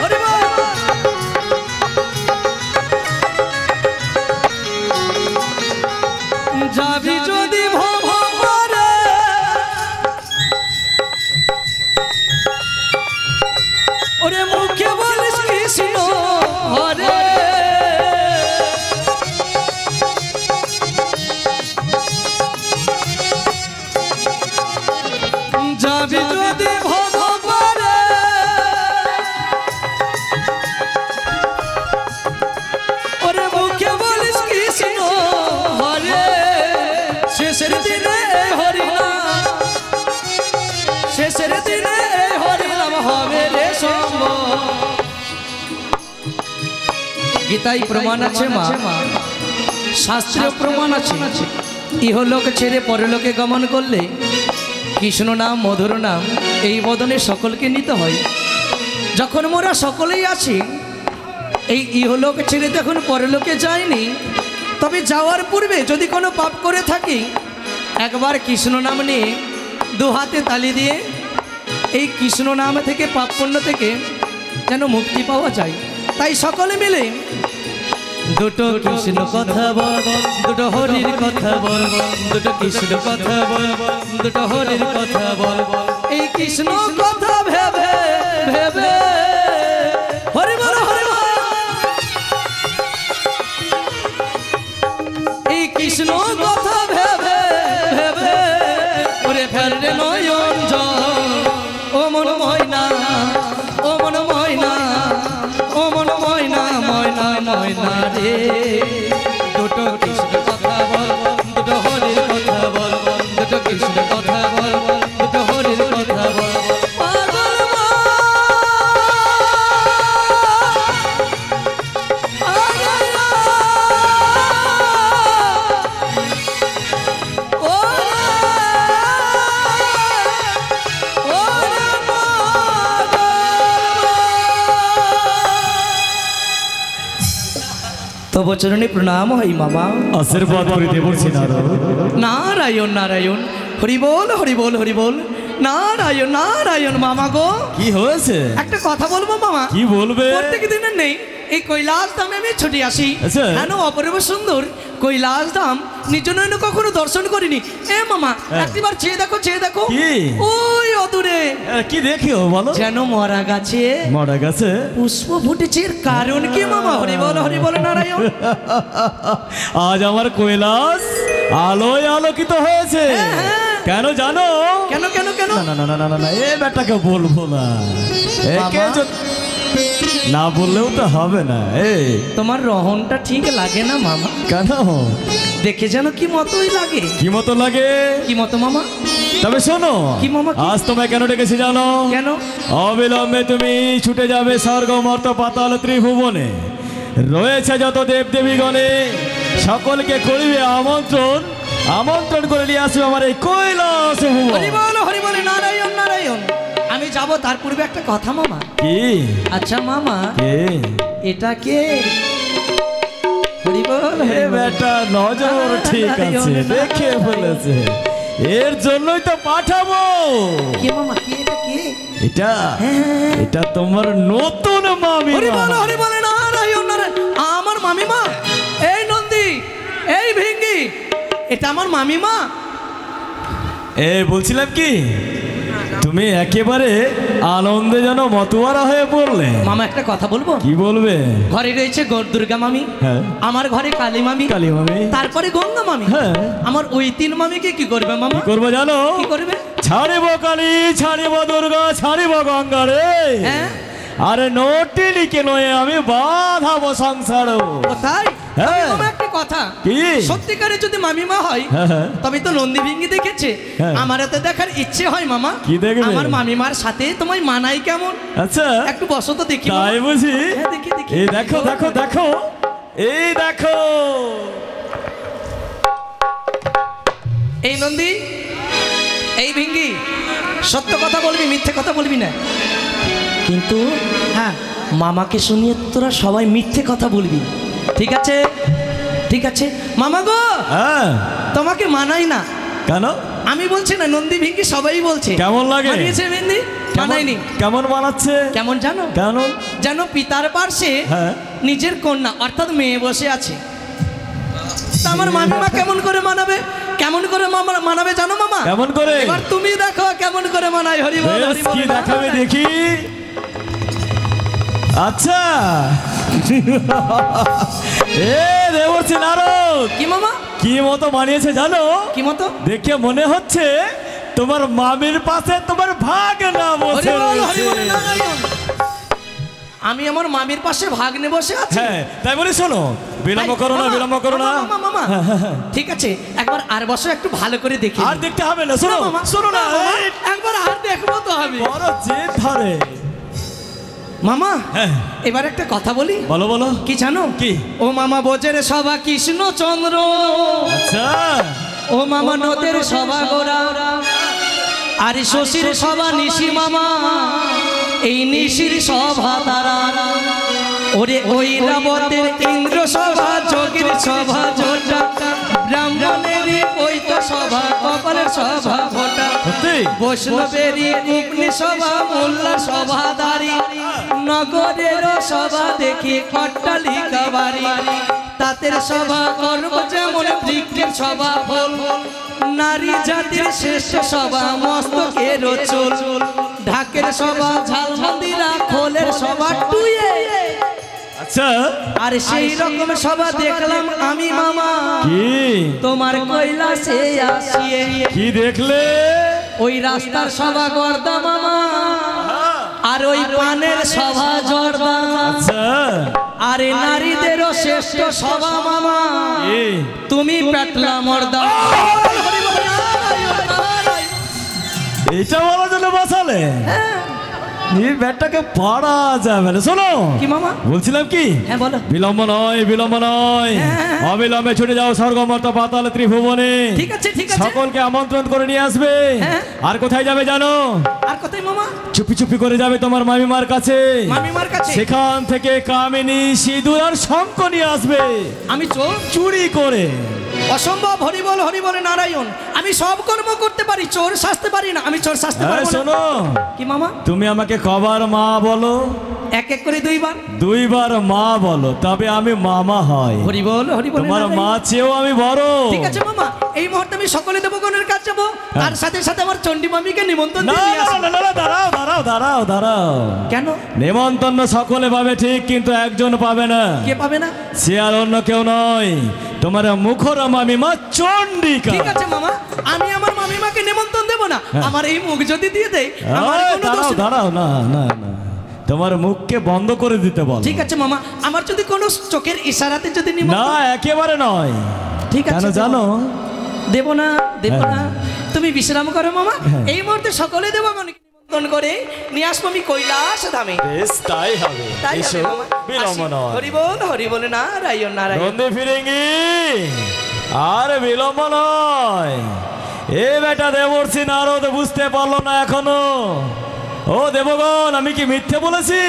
হরি বল। যাবি যদি ভবরে, ওরে মুখে বলিস কৃষ্ণ হরে। যাবি যদি ভবরে, ওরে মুখে বলিস কৃষ্ণ হরে। শেষের দিনে হরি নাম, শেষের দিনে হরি নাম হবে রে সম্ভব। গীতায় প্রমাণ আছে মা, শাস্ত্রীয় প্রমাণ আছে। ইহলোক ছেড়ে পরলোকে গমন করলে কৃষ্ণ নাম, মধুর নাম এই বদনে সকলকে নিতে হয়। যখন মোরা সকলেই আছি এই ইহলোক ছেড়ে যখন পরলোকে যায়নি, তবে যাওয়ার পূর্বে যদি কোনো পাপ করে থাকি, একবার কৃষ্ণ নাম নিয়ে দু হাতে তালি দিয়ে এই কৃষ্ণ নাম থেকে, পাপ পুণ্য থেকে যেন মুক্তি পাওয়া যায়। তাই সকলে মিলে দুটো কৃষ্ণ কথা বল, দুটো হরির কথা বল, দুটো কৃষ্ণ কথা বল, দুটো হরির কথা বল। এই কৃষ্ণ কথা ভেবে ভেবে হরি বল, হরি বল। এই কৃষ্ণ কথা ভেবে ভেবে ওরে ফেললে নয়ন জল। ও মন ময়না, ও মন ময়না, ও মন ময়না, ময়না ময়না রে, দুটো কৃষ্ণ কথা বল, দুটো হরির কথা বল, দুটো কৃষ্ণ কথা বল, দুটো হরির কথা বল। পাগল মা, পাগল মা, ও রে, তব চরণে প্রণাম হই মামা। আশীর্বাদ করিতে বলছি নারদ। নারায়ণ নারায়ণ, হরি বল, হরি বল, হরি বল, নারায়ণ নারায়ণ। মামা গো, কি হয়েছে? একটা কথা বলবো মামা। কি বলবে? প্রত্যেক দিনের নেই, এই কৈলাস ধামে আমি ছুটে আসি। আচ্ছা। কেন অপূর্ব সুন্দর কৈলাস ধাম নিজ নয়নে কখনো দর্শন করিনি। এ মামা একবার চেয়ে দেখো, চেয়ে দেখো কি? ওই অদূরে কি দেখিও বলো? যেন মরা গাছে মরা গাছে পুষ্প ফুটেছে। এর কারণ কি মামা? হরি বল নারায়ণ। আজ আমার কৈলাস আলোয় আলোকিত হয়েছে। কেন জানো? কেন কেন কেন? না না না না না না, এ ব্যাটাকে বলবো না। একে না বললেও তো হবে না। তোমার রহনটা ঠিক লাগে না মামা। কেন? দেখে যেন কি মতোই লাগে। কি মতো লাগে? কি মতো মামা? তবে শোনো, কি মামা? আজ তোমায় কেন ডেকেছি জানো? কেন? অবিলম্বে তুমি ছুটে যাবে স্বর্গ মর্ত পাতাল ত্রিভুবনে। রয়েছে যত দেব দেবীগণে, সকলকে করিবে আমন্ত্রণ। আমন্ত্রণ করে নিয়ে আসবে আমার এই কৈলাস ভুবন। হরি বল নারায়ণ নারায়ণ। আমি যাব, তার পূর্বে একটা কথা মামা। কি? আচ্ছা মামা, কে? এটা কে? হরি বল। এ বেটা নজর ঠিক আছে, দেখে ফেলেছে। এর জন্যই তো পাঠাবো। কে মামা? কে এটা? কে এটা? এটা তোমার নতুন মামি। হরি বল নারায়ণ নারায়ণ। আমার মামিমা? এই নন্দী, এই ভিঙ্গি, এটা আমার মামিমা। বলছিলাম কি, তুমি একেবারে আনন্দে যেন মতুয়ারা হয়ে পড়লে। মামা একটা কথা বলবো? কি বলবে? ঘরে রয়েছে দুর্গা মামি, হ্যাঁ। আমার ঘরে কালী মামি, কালী মামি, তারপরে গঙ্গা মামি। হ্যাঁ। আমার ওই তিন মামিকে কি করবে মামা? কি করবো জানো? কি করবে? ছাড়িব কালী, ছাড়িব দুর্গা, ছাড়িব গঙ্গা রে। হ্যাঁ। আরে নোটিলিকে নয় আমি বাঁধাবো সংসার। কোথায়? হ্যাঁ। তবে মামা একটা কথা, কি? সত্যিকারে যদি মামিমা হয় হ্যাঁ। তবে তো নন্দী ভিঙ্গি দেখেছে। হ্যাঁ। আমার এতে দেখার ইচ্ছে হয় মামা। কি দেখবে? আমার মামিমার সাথে তোমায় মানাই কেমন? আচ্ছা একটু বসো তো দেখি। তাই মামা। বুঝি? হ্যাঁ, দেখি দেখি। এই দেখো দেখো দেখো, এই দেখো। এই নন্দী, এই ভিঙ্গি, সত্য কথা বলবি, মিথ্যে কথা বলবি না কিন্তু। হ্যাঁ, মামাকে শুনিয়ে তোরা সবাই মিথ্যে কথা বলবি, ঠিক আছে? ঠিক আছে মামা গো। হ্যাঁ। তোমাকে মানাই না। কেন? আমি বলছি না, নন্দী ভিঙ্গি সবাই বলছে। কেমন লাগে? মানিয়েছে ভিঙ্গি? মানায়নি। কেমন বানাচ্ছে? কেমন জানো? কেন? যেন পিতার পার্শ্বে হ্যাঁ। নিজের কন্যা অর্থাৎ মেয়ে বসে আছে। তা আমার মামিমা কেমন করে মানাবে? কেমন করে মানাবে জানো মামা? কেমন করে? এবার তুমি দেখো কেমন করে মানায়। হরি বল বেশ, হরি বল। কি দেখাবে দেখি। আচ্ছা দেবর্ষি নারদ, কি মামা? কি মতো মানিয়েছে জানো? কি মতো? দেখে মনে হচ্ছে তোমার মামির পাশে তোমার ভাগনা হরি বসে বল হরি বল রয়েছে। নারায়ণ। আমি আমার মামির পাশে ভাগ্নে বসে আছি। হ্যাঁ, তাই বলে শোনো, বিলম্ব করো না, মামা, বিলম্ব করো না। মামা, মামা, ঠিক আছে, একবার আর বসো, একটু ভালো করে দেখি। আর দেখতে হবে না, শোনো মামা, শোনো না। মামা, এই, একবার আর দেখবো তো আমি। বড় জেদ ধরে। মামা, হ্যাঁ। এবার একটা কথা বলি। বলো বলো। কি জানো? কি? ও মামা বোঝের সভা কৃষ্ণচন্দ্র, আচ্ছা। ও মামা নদের সভা গোরা, আর শশীর সভা নিশি মামা, এই নিশির সভা তারা। ওরে ওই রাবতের ইন্দ্র সভা, যোগীর সভা জোটা, ব্রাহ্মণের ওই তো সভা, কপালের সভা ভোটা, সত্যি? বৈষ্ণবেরই কুপনি সভা, মোল্লা সভাধারী, নগরের সভা দেখি কট্টালিকা বাড়ি, তাদের সভা করব যেমন বৃক্ষের সভা ফল, নারী জাতির শ্রেষ্ঠ সভা মস্তকের চুল, ঢাকের সভা ঝালমন্দিরা, খোলের সভা টুয়ে। আচ্ছা। আর সেই রকম সভা দেখলাম আমি মামা কি? তোমার কৈলাসে আসিয়ে। কি দেখলে? ওই রাস্তার সভা গর্দা মামা, আর ওই পানের সভা জর্দা, আচ্ছা। আর এই নারীদেরও শ্রেষ্ঠ সভা মামা, কি? তুমি পেটলা মর্দা। এইটা বলার জন্য বসালে? এই ব্যাটটাকে পারা যাবে না। শোনো কি মামা? বলছিলাম কি, হ্যাঁ বলো। বিলম্ব নয়, বিলম্ব নয়, অবিলম্বে ছুটে যাও স্বর্গমর্ত পাতাল ত্রিভুবনে। ঠিক আছে ঠিক আছে। সকলকে আমন্ত্রণ করে নিয়ে আসবে। হ্যাঁ। আর কোথায় যাবে জানো? আর কোথায় মামা? চুপি চুপি করে যাবে তোমার মামিমার কাছে। মামিমার কাছে? সেখান থেকে কামিনী, সিঁদুর আর শঙ্খ নিয়ে আসবে। আমি চোর? চুরি করে। অসম্ভব। হরি বল নারায়ণ। আমি সব কর্ম করতে পারি, চোর সাজতে পারি না। আমি চোর সাজতে এই পারবো না। শোনো, কি মামা? তুমি আমাকে কবার মা বলো? এক এক করে দুইবার দুইবার মা বলো, তবে আমি মামা হয়। হরি বল হরি বল। তোমার মা চেয়েও আমি বড়। ঠিক আছে মামা, এই মুহূর্তে আমি সকলে দেবগণের কাছে যাবো, তার সাথে সাথে আমার চণ্ডী মামিকে নিমন্ত্রণ না দিয়ে নিয়ে না আসবো। না, না, না, দাঁড়াও দাঁড়াও দাঁড়াও দাঁড়াও। কেন? নেমন্তন্ন সকলে পাবে ঠিক, কিন্তু একজন পাবে না। কে পাবে না? সে আর অন্য কেউ নয়, তোমার মুখর মামিমা চণ্ডিকা। ঠিক আছে মামা, আমি আমার মামিমাকে নিমন্ত্রণ দেব না, আমার এই মুখ যদি দিয়ে দেয় আমার এই, কোনো দোষ দাঁড়াও নেই। দাঁড়াও, না না না, তোমার মুখকে বন্ধ করে দিতে বল। ঠিক আছে মামা, আমার যদি কোনো চোখের ইশারাতে যদি না নিমন্ত্রণ। একেবারে নয়। ঠিক আছে, কেন দেব। জানো? দেব না দেব না, হ্যাঁ। তুমি বিশ্রাম করো মামা। হ্যাঁ। এই মুহূর্তে সকলে দেবগণকে নিমন্ত্রণ করে নিয়ে আসবো আমি কৈলাস ধামে। বেশ তাই হবে। তাই এসো, হবে মামা। বিলম্ব আসি। নয়। হরি বল নারায়ণ নারায়ণ। নন্দী ফিরিঙ্গি, আর বিলম্ব নয়। এ বেটা দেবর্ষি নারদ বুঝতে পারলো না এখনো। ও দেবগণ, আমি কি মিথ্যে বলেছি?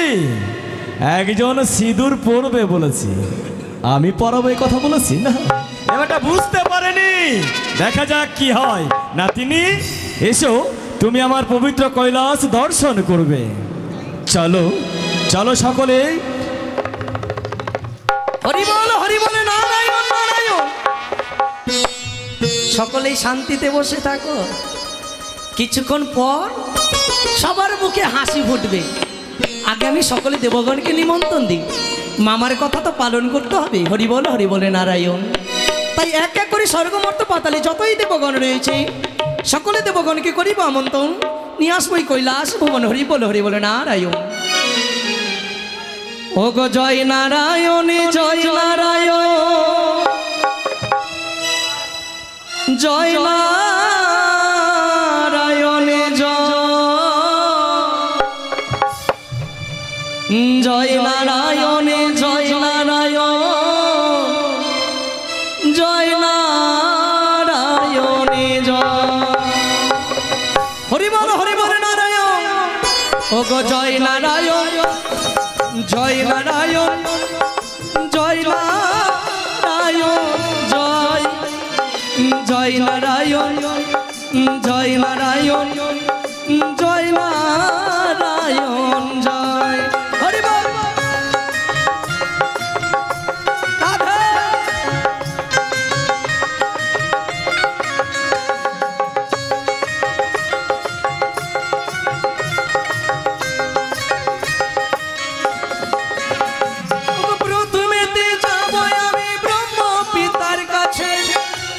একজন সিঁদুর পরবে বলেছি, আমি পরাবো এই কথা বলেছি না? এ বেটা বুঝতে পারেনি, দেখা যাক কি হয়। নাতিনি এসো, তুমি আমার পবিত্র কৈলাস দর্শন করবে। চলো চলো সকলে। হরি বল নারায়ণ নারায়ণ। সকলেই শান্তিতে বসে থাকো, কিছুক্ষণ পর সবার মুখে হাসি ফুটবে। আগে আমি সকলে দেবগণকে নিমন্ত্রণ দিই, মামার কথা তো পালন করতে হবে। হরি বল নারায়ণ। তাই এক এক করে স্বর্গমর্ত পাতালে যতই দেবগণ রয়েছে সকলে দেবগণকে করিব আমন্ত্রণ, নিয়ে আসবো এই কৈলাস ভুবন। হরি বল নারায়ণ। ও গো জয় নারায়ণ জয় নারায়ণ জয় নারায়ণ জয় নারায়ণ জয় নারায়ণ জয় নারায়ণ হরি বল নারায়ণ। ও গো জয় নারায়ণ জয় নারায়ণ জয় নারায়ণ জয় নারায়ণ জয় নারায়ণ জয় নারায়ণ জয়। হরি বল। রাধে। প্রথমেতে যাব আমি ব্রহ্ম পিতার কাছে,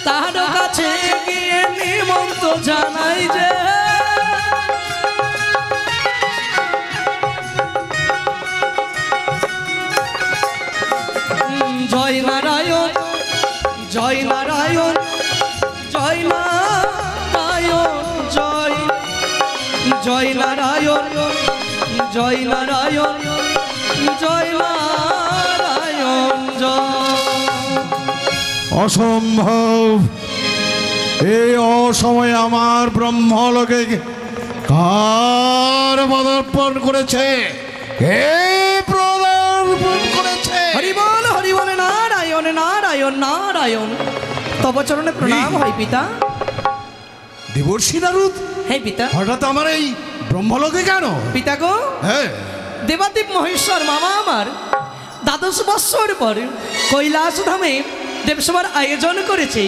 তার কাছে গিয়ে নিমন্ত্রণ জানাই যে জয় নারায়ণ জয় নারায়ণ জয় নারায়ণ জয় নারায়ণ জয় নারায়ণ জয় নারায়ণ অসম্ভব, এই অসময়ে আমার ব্রহ্মলোকে কার পদার্পণ করেছে? কে পদার্পণ করেছে? হরি বল নারায়ণ নারায়ণ নারায়ণ। তব চরণে প্রণাম হয় পিতা। দেবর্ষি নারদ, হ্যাঁ পিতা। হঠাৎ আমার এই ব্রহ্মলোকে কেন? পিতা গো, হ্যাঁ, দেবাদেব মহেশ্বর মামা আমার 12 বৎসর পর কৈলাস ধামে দেবসভার আয়োজন করেছে।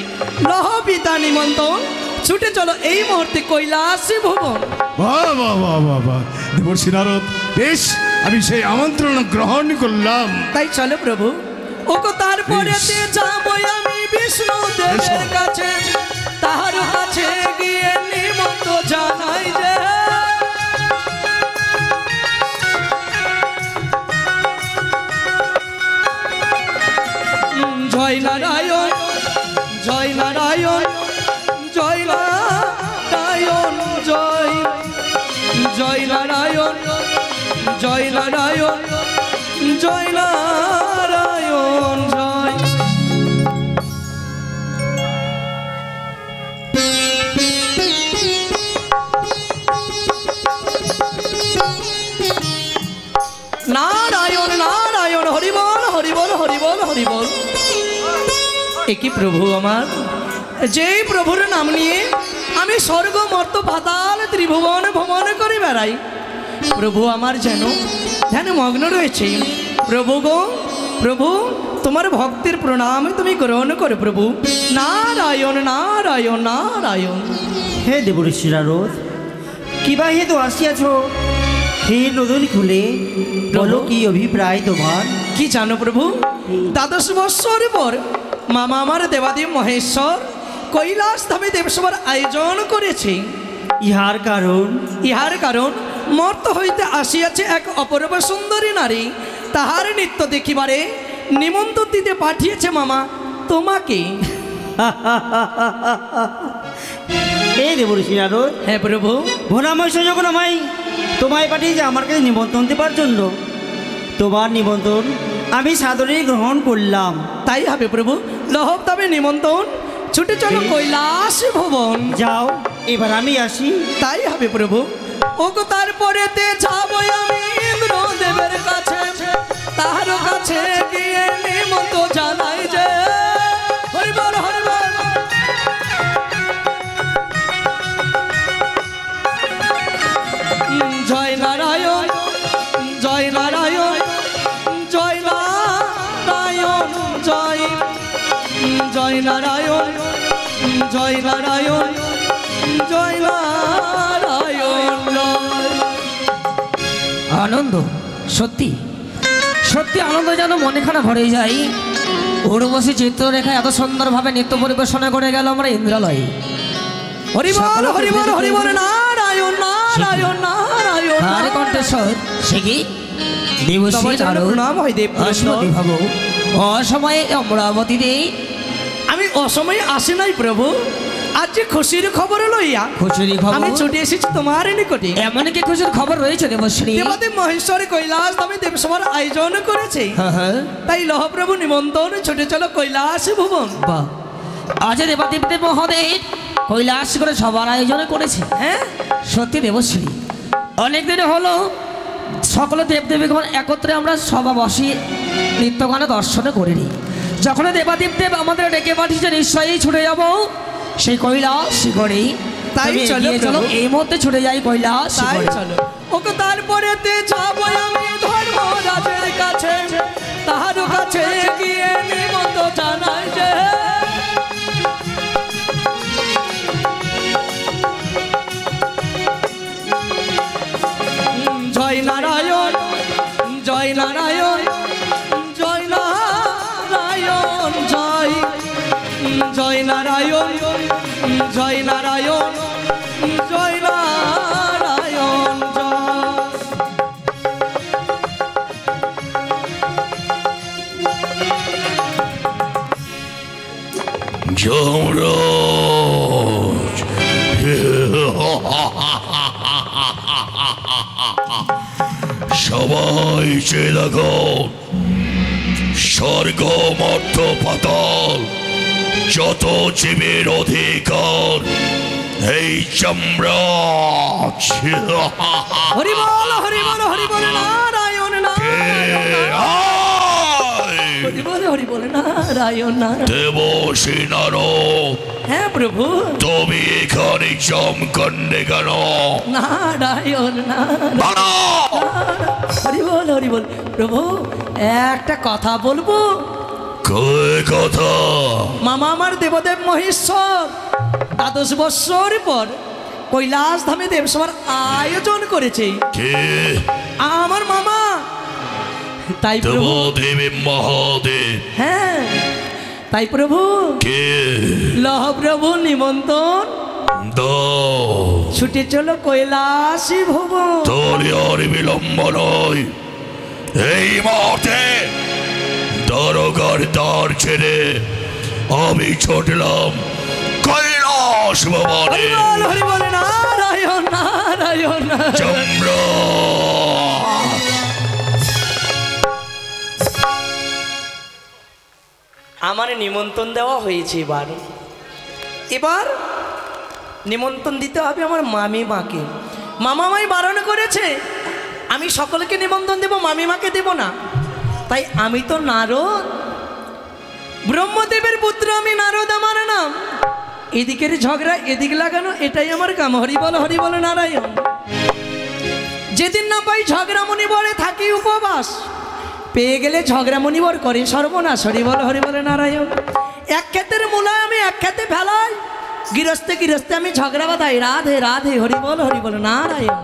লহ পিতা নিমন্ত্রণ, ছুটে চলো এই মুহূর্তে কৈলাস ভুবন। বাহ বাহ বাহ বাহ বাহ, দেবর্ষি নারদ, বেশ, আমি সেই আমন্ত্রণ গ্রহণ করলাম। তাই চলো প্রভু। ওগো তারপরে যাবো আমি বিষ্ণু দেবের কাছে, তাহার কাছে গিয়ে নিমন্ত্রণ জানাই যে জয় নারায়ণ জয় নারায়ণ জয় নারায়ণ জয় নারায়ণ জয় নারায়ণ জয় নারায়ণ জয়। নারায়ণ নারায়ণ হরি বল হরি বল হরি বল হরি বল। একই প্রভু আমার, যেই প্রভুর নাম নিয়ে আমি স্বর্গ মর্ত পাতাল ত্রিভুবন ভ্রমণ করে বেড়াই, প্রভু আমার যেন ধ্যানে মগ্ন রয়েছে। প্রভু গো প্রভু, তোমার ভক্তের প্রণাম তুমি গ্রহণ করো প্রভু। নারায়ণ নারায়ণ নারায়ণ। হে দেবঋষি নারদ, কিবা হেতু আসিয়াছ? হে নদন খুলে বলো, কি অভিপ্রায় তোমার? কি জানো প্রভু, 12 বৎসর পর মামা আমার দেবাদেব মহেশ্বর কৈলাস ধামে দেবসভার আয়োজন করেছে। ইহার কারণ? ইহার কারণ মর্ত হইতে আসিয়াছে এক অপূর্ব সুন্দরী নারী, তাহার নৃত্য দেখিবারে নিমন্ত্রণ দিতে পাঠিয়েছে মামা তোমাকে। হে দেবঋষি নারদ, হ্যাঁ প্রভু। ভোলাময় যখন আমায় তোমায় পাঠিয়েছে আমার কাছে নিমন্ত্রণ দেবার জন্য, তোমার নিমন্ত্রণ আমি সাদরে গ্রহণ করলাম। তাই হবে প্রভু, লহব তবে নিমন্ত্রণ, ছুটে চলো কৈলাস ভুবন। যাও, এবার আমি আসি। তাই হবে প্রভু। ওগো তারপরে যাবো আমি ইন্দ্রদেবের কাছে, তাহার কাছে গিয়ে নিমন্ত্রণ জানাই যে হরিবল হরিবল। জয় নারায়ণ জয় নারায়ণ জয় নারায়ণ জয় জয় নারায়ণ জয় নারায়ণ জয় নারায়ণ। আনন্দ, সত্যি সত্যি আনন্দ যেন মনেখানা ভরে যায়। উর্বশী চিত্ররেখা এত সুন্দরভাবে নৃত্য পরিবেশনা করে গেল আমরা ইন্দ্রালয়ে। হরিবল হরিবল হরিবল নারায়ণ নারায়ণ নারায়ণ। আরে কণ্ঠেশ্বর সে কি দেবশ্রী প্রণাম হয় দেব। অসময়ে অমরাবতী দে আমি অসময়ে আসি নাই প্রভু, আজ যে খুশির খবর লইয়া খুশির খবর আমি ছুটে এসেছি তোমার নিকটে। এমন কি খুশির খবর রয়েছে দেবশ্রী? দেবাদেব মহেশ্বরে কৈলাস ধামে দেবসভার আয়োজন করেছে, তাই লহপ্রভু নিমন্ত্রণ, ছুটে চলো কৈলাস ভুবন। বাহ, আজ দেবাদেব মহোদয় কৈলাস করে সবার আয়োজন করেছে। হ্যাঁ সত্যি দেবশ্রী, অনেকদিন হলো সকল দেবদেবীগণ একত্রে আমরা সভা বসি নৃত্যগানে দর্শন করিনি। যখন দেবাদেব দেব আমাদের ডেকে পাঠিয়েছে নিশ্চয়ই ছুটে যাব সেই কৈলাস শিখরে। তাই চলো চলো এই মুহূর্তে ছুটে যাই কৈলাস তাই শিখরে। চলো। ওকে তারপরে যাবো আমি ধর্মরাজের কাছে, তাহার কাছে গিয়ে নিমন্ত্রণ জানাই যে জয় নারায়ণ জয় নারায়ণ জয় নারায়ণ জয় জয় নারায়ণ জয় নারায়ণ জয় নারায়ণ জয়। যমরাজ সবাই চেয়ে দেখো, স্বর্গ মর্ত পাতাল যত জীবের অধিকার এই যমরাজ। হরিবল হরিবল হরিবল নারায়ণ নারায়ণ হরিবল হরিবল নারায়ণ নারায়ণ। দেবশ্রী নারদ, হ্যাঁ প্রভু। তুমি এখানে জমকন্ডে কেন? নারায়ণ নারায়ণ হরিবল হরিবল। প্রভু একটা কথা বলবো। কথা? মামা আমার দেবদেব মহেশ্বর 12 বৎসর পর কৈলাস ধামে দেবসভার আয়োজন করেছে। কে? আমার মামা। তাই প্রভু দেবদেব মহাদেব। হ্যাঁ তাই প্রভু কে? লহ প্রভু নিমন্ত্রণ, দাও। ছুটে চলো কৈলাসী ভুবন। তোর আর বিলম্ব নয়, এই মুহূর্তে দারোগার দ্বার ছেড়ে আমি ছুটলাম কৈলাস ভবনে। হরিবল হরিবল নারায়ণ নারায়ণ। যমরাজ, আমার নিমন্ত্রণ দেওয়া হয়েছে। এবার নিমন্ত্রণ দিতে হবে আমার মামি মাকে। মামা মাই বারণ করেছে আমি সকলকে নিমন্ত্রণ দেব, মামি মাকে দেব না। তাই আমি তো নারদ, ব্রহ্মদেবের পুত্র আমি নারদ আমার নাম। এদিকের ঝগড়া এদিক লাগানো এটাই আমার কাম। হরিবল হরিবল নারায়ণ। যেদিন না পাই ঝগড়া মনিবরে থাকি উপবাস, পেয়ে গেলে ঝগড়া মনিবর করে সর্বনাশ। হরি বল হরি বলে নারায়ণ। এক ক্ষেতের মূলায় আমি এক ক্ষেতে ফেলাই, গৃহস্থে গৃহস্থে আমি ঝগড়া বাঁধাই, রাধে রাধে হরি বল নারায়ণ।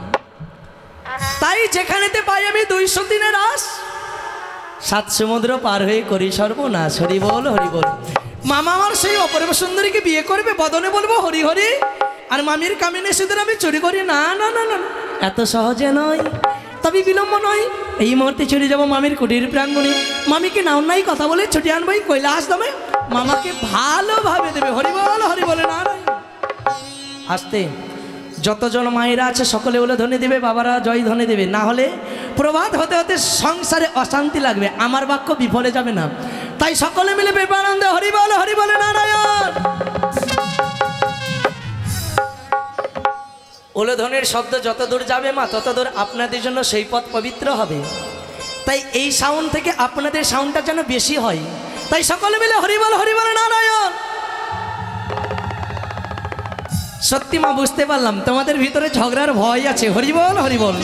তাই যেখানেতে পাই আমি 200 দিনের রাস, 7 সমুদ্র পার হয়ে করি সর্বনাশ। হরি বল হরি বল। মামা আমার সেই অপূর্ব সুন্দরীকে বিয়ে করবে, বদনে বলবো হরি হরি, আর মামির কামিনে সুদের আমি চুরি করি। না না না না, এত সহজে নয়, তবে বিলম্ব নয়। এই মুহূর্তে চলে যাবো মামির কুটির প্রাঙ্গণে, মামিকে নাও নাই কথা বলে ছুটি আনবো এই কৈলাস দামে, মামাকে ভালোভাবে দেবে। হরি বলে নারায়ণ। আসতে যতজন মায়েরা আছে সকলে বলে ধনে দেবে, বাবারা জয় ধনে দেবে, না হলে প্রভাত হতে হতে সংসারে অশান্তি লাগবে, আমার বাক্য বিফলে যাবে না। তাই সকলে মিলে বেপানন্দে হরি বলে নারায়ণ। ওলে ধনের শব্দ যত দূর যাবে মা, তত দূর আপনাদের জন্য সেই পথ পবিত্র হবে। তাই এই সাউন্ড থেকে আপনাদের সাউন্ডটা যেন বেশি হয়, তাই সকলে মিলে হরি বলে নারায়ণ। সত্যি মা বুঝতে পারলাম তোমাদের ভিতরে ঝগড়ার ভয় আছে। হরি বল।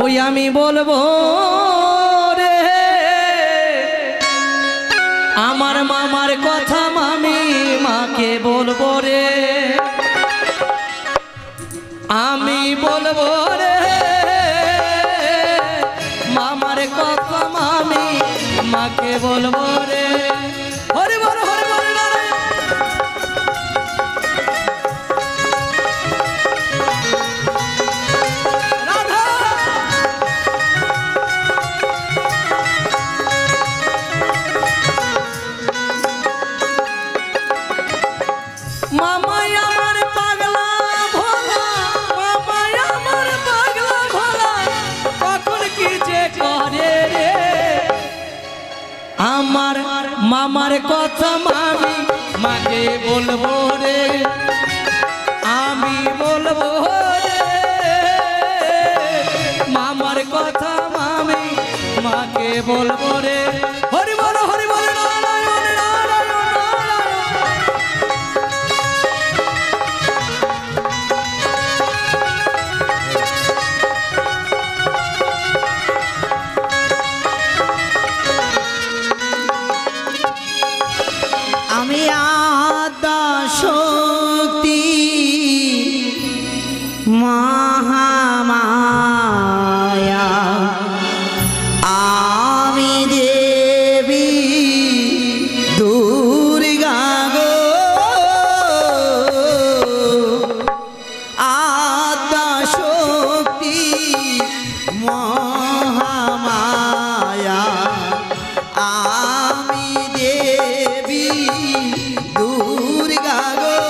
ওই আমি বলবো রে আমার মামার কথা, মামি মাকে বলবো রে, আমি বলবো রে মামার কথা, মামি মাকে বলবো রে। হরি বল নারায়ণ। রাধা মামাই আমার পাগলা ভোলা, মামাই আমার পাগলা ভোলা, কখন কি যে করে রে। আমার মামার কথা মামি মাকে বলবো রে, আমি বলবো রে মামার কথা, মামি মাকে বলবো রে। হরি বল নারায়ণ নারায়ণ নারায়ণ। আমি আদ্যা শক্তি মহামায়া, আমি দেবী দুর্গা গো, আদ্যা শক্তি মহামায়া, আমি দেবী দুর্গা গো।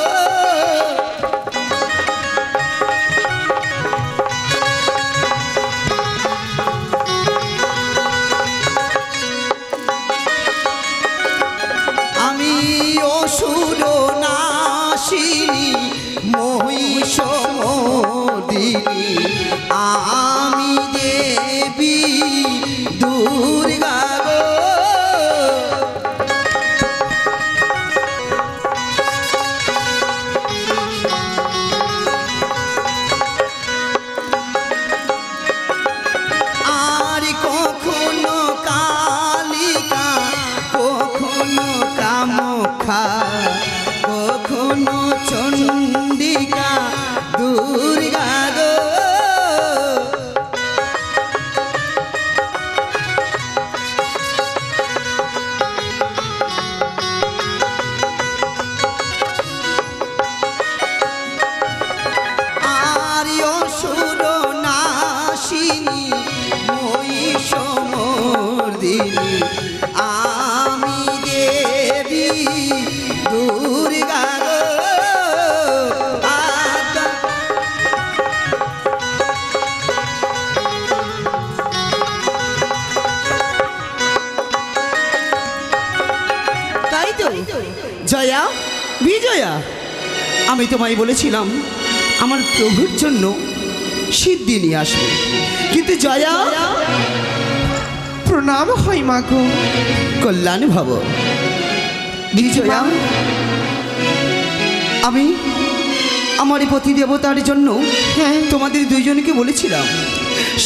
আমি অসুর নাশিনী মহিষমর্দিনী, আমি দেবী দুর্গা গো। আর কখনো কালিকা, কখনো কামাখ্যা, কখনো চণ্ডিকা দুর্গা গো। আর অসুর নাশিনী মহিষমর্দিনী, আমি দেবী দুর্গা গো। তাই তো জয়া বিজয়া, আমি তোমায় বলেছিলাম আমার প্রভুর জন্য সিদ্ধি নিয়ে আসবে, কিন্তু জয়া প্রণাম হয় মা গো। কল্যাণ ভব। বিজয়া, আমি আমার এই পতি দেবতার জন্য তোমাদের দুইজনকে বলেছিলাম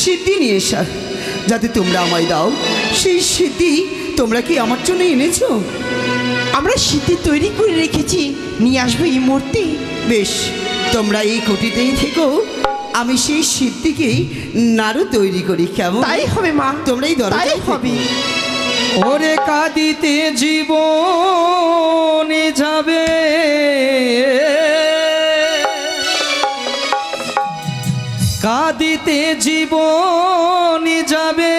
সিদ্ধি নিয়ে এসার, যাতে তোমরা আমায় দাও। সেই সিদ্ধি তোমরা কি আমার জন্য এনেছো? আমরা সিদ্ধি তৈরি করে রেখেছি, নিয়ে আসবো এই মুহূর্তে। বেশ, তোমরা এই কুটিতেই থেকো, আমি সেই সিদ্ধিকেই নাড়ু তৈরি করি। কেমন? তাই হবে মা, তোমরা এই দরজায় হবে। ওরে কাঁদিতে জীবনে যাবে, কাঁদিতে জীবনে যাবে,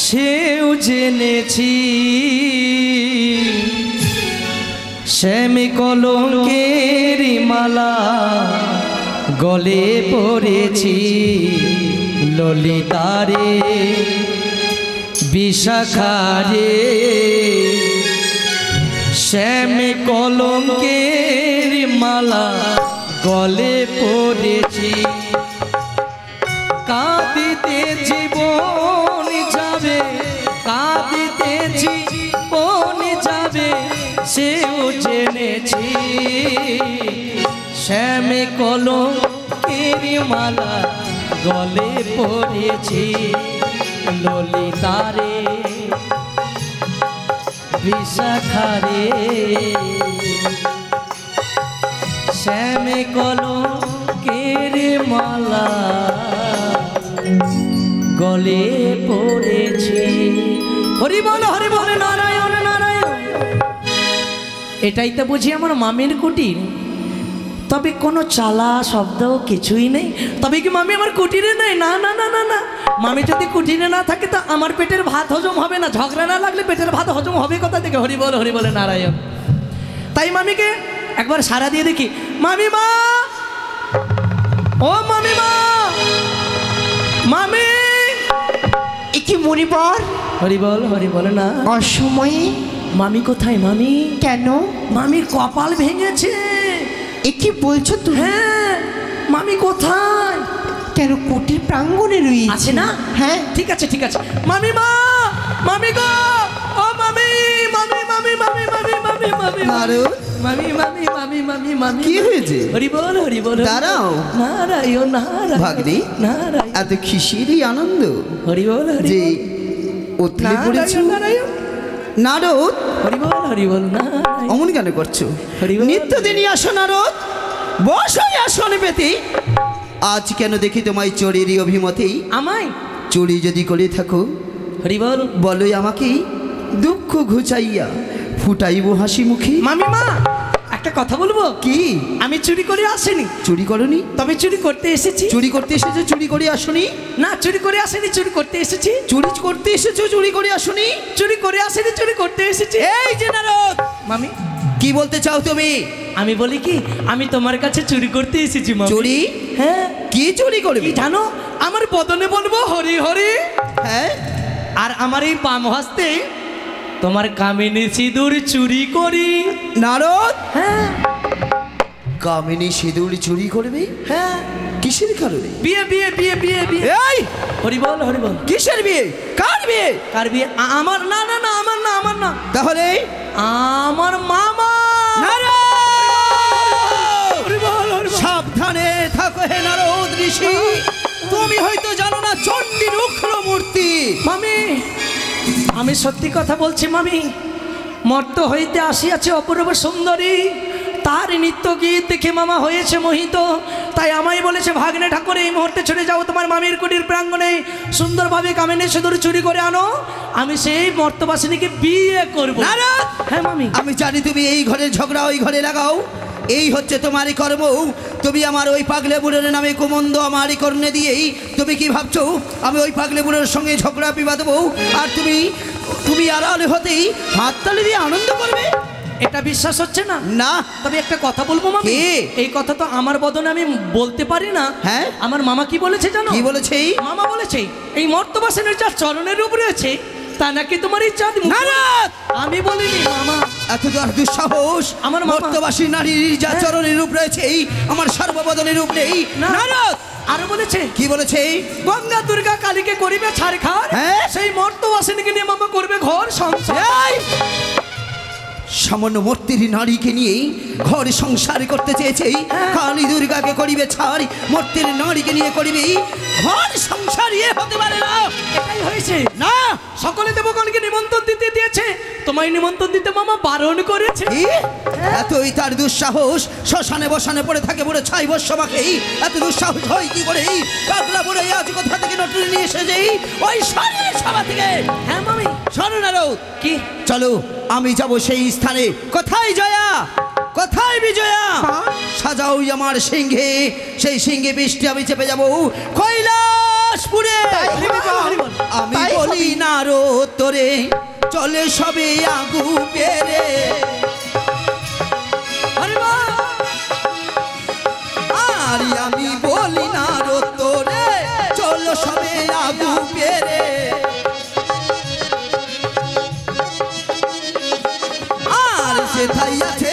সেও জেনেছি। শ্যাম কলঙ্কের মালা গলে পড়েছি, ললিতারে বিশাখারে। শ্যাম কলঙ্কের মালা গলে পড়েছি, কাঁদিতে জীবন যাবে, কাঁদিতে জীবন যাবে, সেও জেনেছি। শ্যাম কলঙ্কের মালা গলে পড়েছি, ললিতারে বিশাখারে। শ্যাম কলঙ্কের মালা গলে পড়েছি। হরি বল নারায়ণ নারায়ণ। এটাই তো বুঝি আমার মামির কুটির, তবে কোনো চালা শব্দ কিছুই নেই। তবে কি মামি আমার কুটিরে নেই? না না না না না, মামি যদি কুটিরে না থাকে তো আমার পেটের ভাত হজম হবে না। ঝগড়া না লাগলে পেটের ভাত হজম হবে কোথা থেকে? হরি বলে নারায়ণ। তাই মামিকে একবার সারা দিয়ে দেখি, মামিমা, ও মামিমা, মামি। এ কি মনিবর? হরি বল না। অসময়ে মামি কোথায়? মামি কেন? মামির কপাল ভেঙেছে। এ কি বলছো তুমি? হ্যাঁ, মামি কোথায়? কেন কুটির প্রাঙ্গণে রয়েছে? আছে না? হ্যাঁ, ঠিক আছে ঠিক আছে। মামিমা, মামি গো, ও মামি, মামি মামি মামি মামি মামি মামি নারু, মামি মামি মামি মামি মামি। কি হয়েছে? হরি বল। দাঁড়াও। নারায়ণ নারায়ণ ভাগ্নি, নারায়ণ। এত খুশিরই আনন্দ হরি বল যে উতলে পড়েছো। নারায়ণ নারদ, হরি বল নারায়ণ। অমন কেন করছো? হরি বল। নিত্যদিনই আসো নারদ, বসো আসনে পেতে। আজ কেন দেখি তোমায় চোরেরই অভিমতেই? আমায় চুরি যদি করে থাকো, হরি বল, বলোই আমাকে দুঃখ ঘুচাইয়া ফুটাইব হাসি মুখে। মামিমা একটা কথা বলবো কি? আমি চুরি করে আসিনি। চুরি করনি? তবে চুরি করতে এসেছি। চুরি করতে এসেছো, চুরি করে আসনি? না, চুরি করে আসিনি, চুরি করতে এসেছি। চুরি করতে এসেছো, চুরি করে আসনি? চুরি করে আসিনি, চুরি করতে এসেছি। এই যে নারদ, মামি কি বলতে চাও তুমি? আমি বলি কি, আমি তোমার কাছে চুরি করতে এসেছি মামি। চুরি? হ্যাঁ। কি চুরি করবি? কি জানো, আমার বদনে বলবো হরি হরি। হ্যাঁ, আর আমার এই বাম হস্তে তোমার কামিনী সিঁদুর চুরি করি। নারদ, হ্যাঁ কামিনী সিঁদুর চুরি করবে? হ্যাঁ। কিসের কারণে? বিয়ে বিয়ে বিয়ে বিয়ে বিয়ে। এই হরি বল। কিসের বিয়ে? কার বিয়ে? কার বিয়ে? আমার না না না, আমার না, আমার না। তাহলে আমার মামা। সাবধানে থাকো হে নারদ ঋষি, তুমি হয়তো জানো না চণ্ডীর উগ্র মূর্তি। মামি, আমি সত্যি কথা বলছি মামি। মর্ত হইতে আসিয়াছে অপূর্ব সুন্দরী, তার নৃত্য গীত দেখে মামা হয়েছে মোহিত। তাই আমায় বলেছে, ভাগ্নে ঠাকুর এই মুহূর্তে চলে যাও তোমার মামির কুটির প্রাঙ্গণে, সুন্দরভাবে কামিনী সিঁদুর চুরি করে আনো, আমি সেই মর্তবাসিনীকে বিয়ে করবো। হ্যাঁ মামি, আমি জানি তুমি এই ঘরের ঝগড়া ওই ঘরে লাগাও, এই হচ্ছে তোমারই কর্ম। তুমি আমার ওই পাগলে বুড়োর নামে কুমন্দ আমারই কর্ণে দিয়েই তুমি কি ভাবছো আমি ওই পাগলে বুড়োর সঙ্গে ঝগড়া বিবাদ দেবো আর তুমি আড়ালে হতেই হাততালি দিয়ে আনন্দ করবে? এটা বিশ্বাস হচ্ছে না? না। তবে একটা কথা বলবো মামি, এই কথা তো আমার বদনে আমি বলতে পারি না। হ্যাঁ, আমার মামা কি বলেছে জানো? কি বলেছে? মামা বলেছে এই মর্তবাসনের যা চরণের রূপ রয়েছে তা নাকি তোমার এই চাঁদ। আমি বলিনি মামা। এত দুঃসাহস! আমার মর্তবাসী নারীর যা চরণের রূপ রয়েছে আমার সর্ববদনের রূপ নেই। নারদ আরো বলেছে। কি বলেছে? গঙ্গা দুর্গা কালীকে করিবে ছাড়খাড়, হ্যাঁ, সেই মর্তবাসিনীকে নিয়ে মামা করবে ঘর সংসার। সামান্য মূর্তির নারীকে নিয়ে ঘর সংসার করতে চেয়েছে, কালী দুর্গাকে করিবে ছাড়, মূর্তির নারীকে নিয়ে করিবে ঘর সংসার, ইয়ে হতে পারে না। এটাই হয়েছে না, সকলে দেবগণকে নিমন্ত্রণ দিতে দিয়েছে, তোমায় নিমন্ত্রণ দিতে মামা বারণ করেছে। কি? এতই তার দুঃসাহস, শ্মশানে বসানে পড়ে থাকে বলে 6 বৎসর বাকি, এত দুঃসাহস হয় কি করে? পাগলা বলে আজ কোথা থেকে নটুরি নিয়ে এসে যাই ওই স্বর্ণের সভা থেকে। হ্যাঁ মামি। স্বর্ণনারদ কি? চলো আমি যাব সেই স্থানে। কোথায় জয়া, কোথায় বিজয়া? সাজাও আমার সিংহে, সেই সিংহে বৃষ্টি আমি চেপে যাব কৈলাসপুরে। আমি বলি না রো তোরে, চলে সবে আগু পেরে। আর আমি বলি না রো তোরে, চলো সবে আগু পেরে। আর সেথাই আছে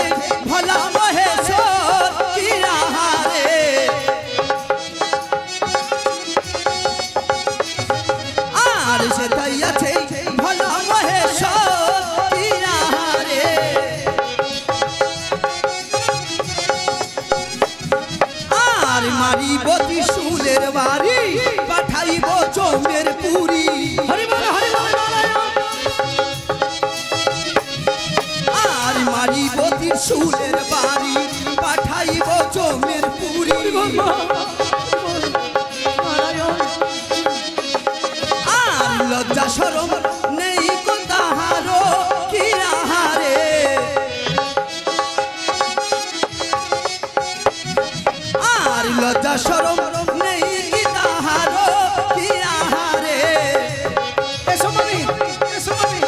ভোলা মহেশ্বর কিরাহারে। আর সেথাই আছে ভোলা মহেশ্বর কিরাহারে। আর মারিব ত্রিশূলের বাড়ি, পাঠাইব চমের পুরী। আর মারিব ত্রিশূলের বাড়ি, পাঠাইব চমের পুরী। আর লজ্জা শরম নেই কো তাহারো কিরাহারে। আর লজ্জা শরম নেই কি তাহারো কিরাহারে। এসো মামি, এসো মামি,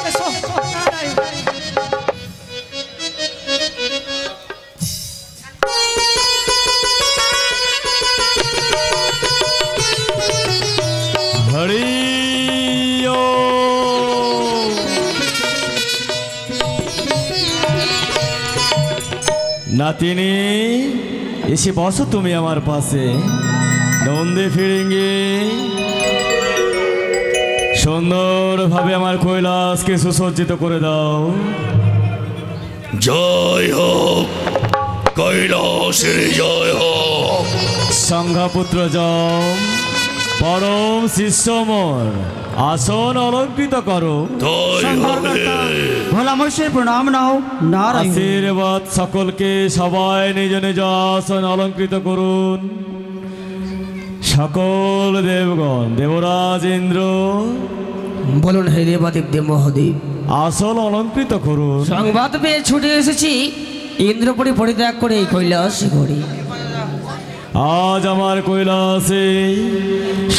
এসো। হরি নাতিনি, এসে বসো তুমি আমার পাশে। নন্দী ফিরিঙ্গি, সুন্দরভাবে আমার কৈলাসকে সুসজ্জিত করে দাও। জয় হোক, কৈলাসের জয় হোক। সংঘাপুত্র যম, পরম শিষ্যমর, আসন অলঙ্কৃত করো। ভোলা মহেশ্বর প্রণাম নাও। নারায়ণ। আশীর্বাদ সকলকে, সবাই নিজ নিজ আসন অলঙ্কৃত করুন। সকল দেবগণ, দেবরাজ ইন্দ্র, বলুন হে দেবাদেব দেব মহাদেব, আসন অলঙ্কৃত করুন। সংবাদ পেয়ে ছুটে এসেছি ইন্দ্রপুরী পরিত্যাগ করে এই কৈলাস ঘরে। আজ আমার কৈলাসে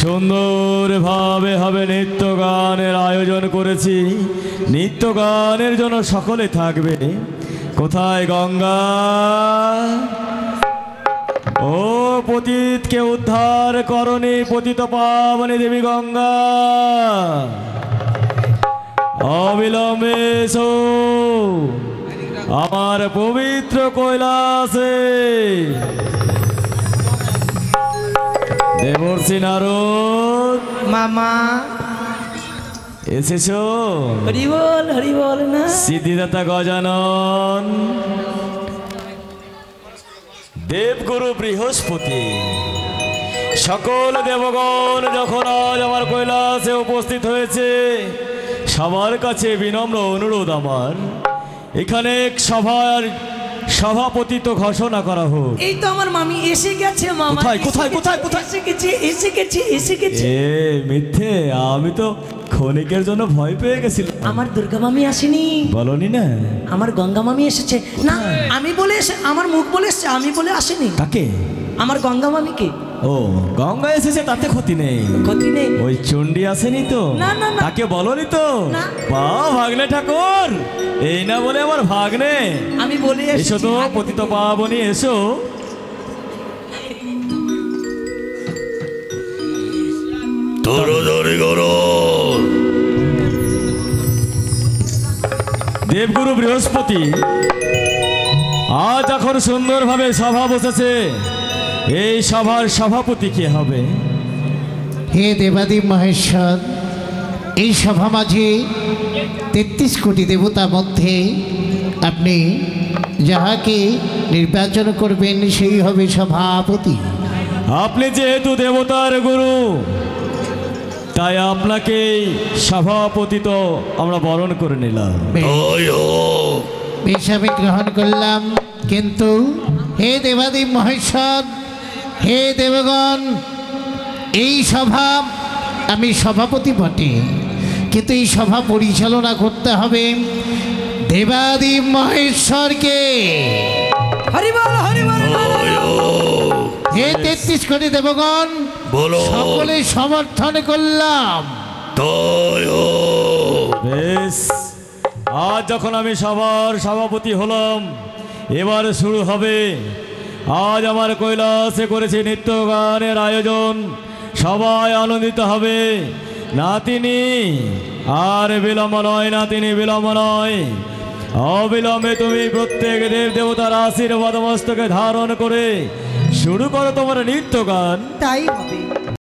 সুন্দরভাবে হবে নৃত্য গানের আয়োজন করেছি। নৃত্য গানের জন্য সকলে থাকবে। কোথায় গঙ্গা? ও পতিতকে উদ্ধার করনি, পতিত পাবনী দেবী গঙ্গা, অবিলম্বে এসো আমার পবিত্র কৈলাসে। দেবর্ষি নারদ মামা এসেছো? হরি বল, হরি বল না। সিদ্ধিদাতা গজানন, দেবগুরু বৃহস্পতি, সকল দেবগণ যখন আজ আমার কৈলাসে উপস্থিত হয়েছে, সবার কাছে বিনম্র অনুরোধ আমার, এখানে সভার সভাপতি তো ঘোষণা করা হোক। এই তো আমার মামি এসে গেছে মামা। কোথায় কোথায় কোথায় কোথায়? এসে গেছে, এসে গেছে, এসে গেছে। এ মিথ্যে, আমি তো ক্ষণিকের জন্য ভয় পেয়ে গেছিলাম। আমার দুর্গা মামি আসেনি, বলনি না? আমার গঙ্গা মামি এসেছে। না আমি বলে এসে, আমার মুখ বলে এসছে, আমি বলে আসেনি। কাকে? আমার গঙ্গা মামিকে। ও গঙ্গা এসেছে, তাতে ক্ষতি নেই। ক্ষতি নেই। ওই চণ্ডী আসেনি তো? না, না, না। তাকে বলনি তো? না। বা ভাগ্নে ঠাকুর, এই না বলে আমার ভাগ্নে। আমি বলে এসো এসেছি। তো পতিত পাবনী, এসো। তরদারি করো। দেবগুরু বৃহস্পতি, আজ এখন সুন্দরভাবে সভা বসেছে, এই সভার সভাপতি কে হবে? হে দেবাদেব মহেশ্বর, এই সভা মাঝে 33 কোটি দেবতার মধ্যে আপনি যাহাকে নির্বাচন করবেন সেই হবে সভাপতি। আপনি যেহেতু দেবতার গুরু, তাই আপনাকে সভাপতি তো আমরা বরণ করে নিলাম। বেশ, আমি গ্রহণ করলাম। কিন্তু হে দেবাদেব মহেশ্বর, হে দেবগণ, এই সভা আমি সভাপতি বটে, কিন্তু এই সভা পরিচালনা করতে হবে দেবাদেব মহেশ্বরকে। হে 33 কোটি দেবগণ, সকলে সমর্থন করলাম। বেশ, আজ যখন আমি সবার সভাপতি হলাম, এবার শুরু হবে। আজ আমার কৈলাসে করেছি নৃত্য গানের আয়োজন, সবাই আনন্দিত হবে। নাতিনি, আর বিলম্ব নয়, নাতিনি বিলম্ব নয়, অবিলম্বে তুমি প্রত্যেক দেব দেবতার আশীর্বাদ মস্তকে ধারণ করে শুরু করো তোমার নৃত্য গান। তাই হবে।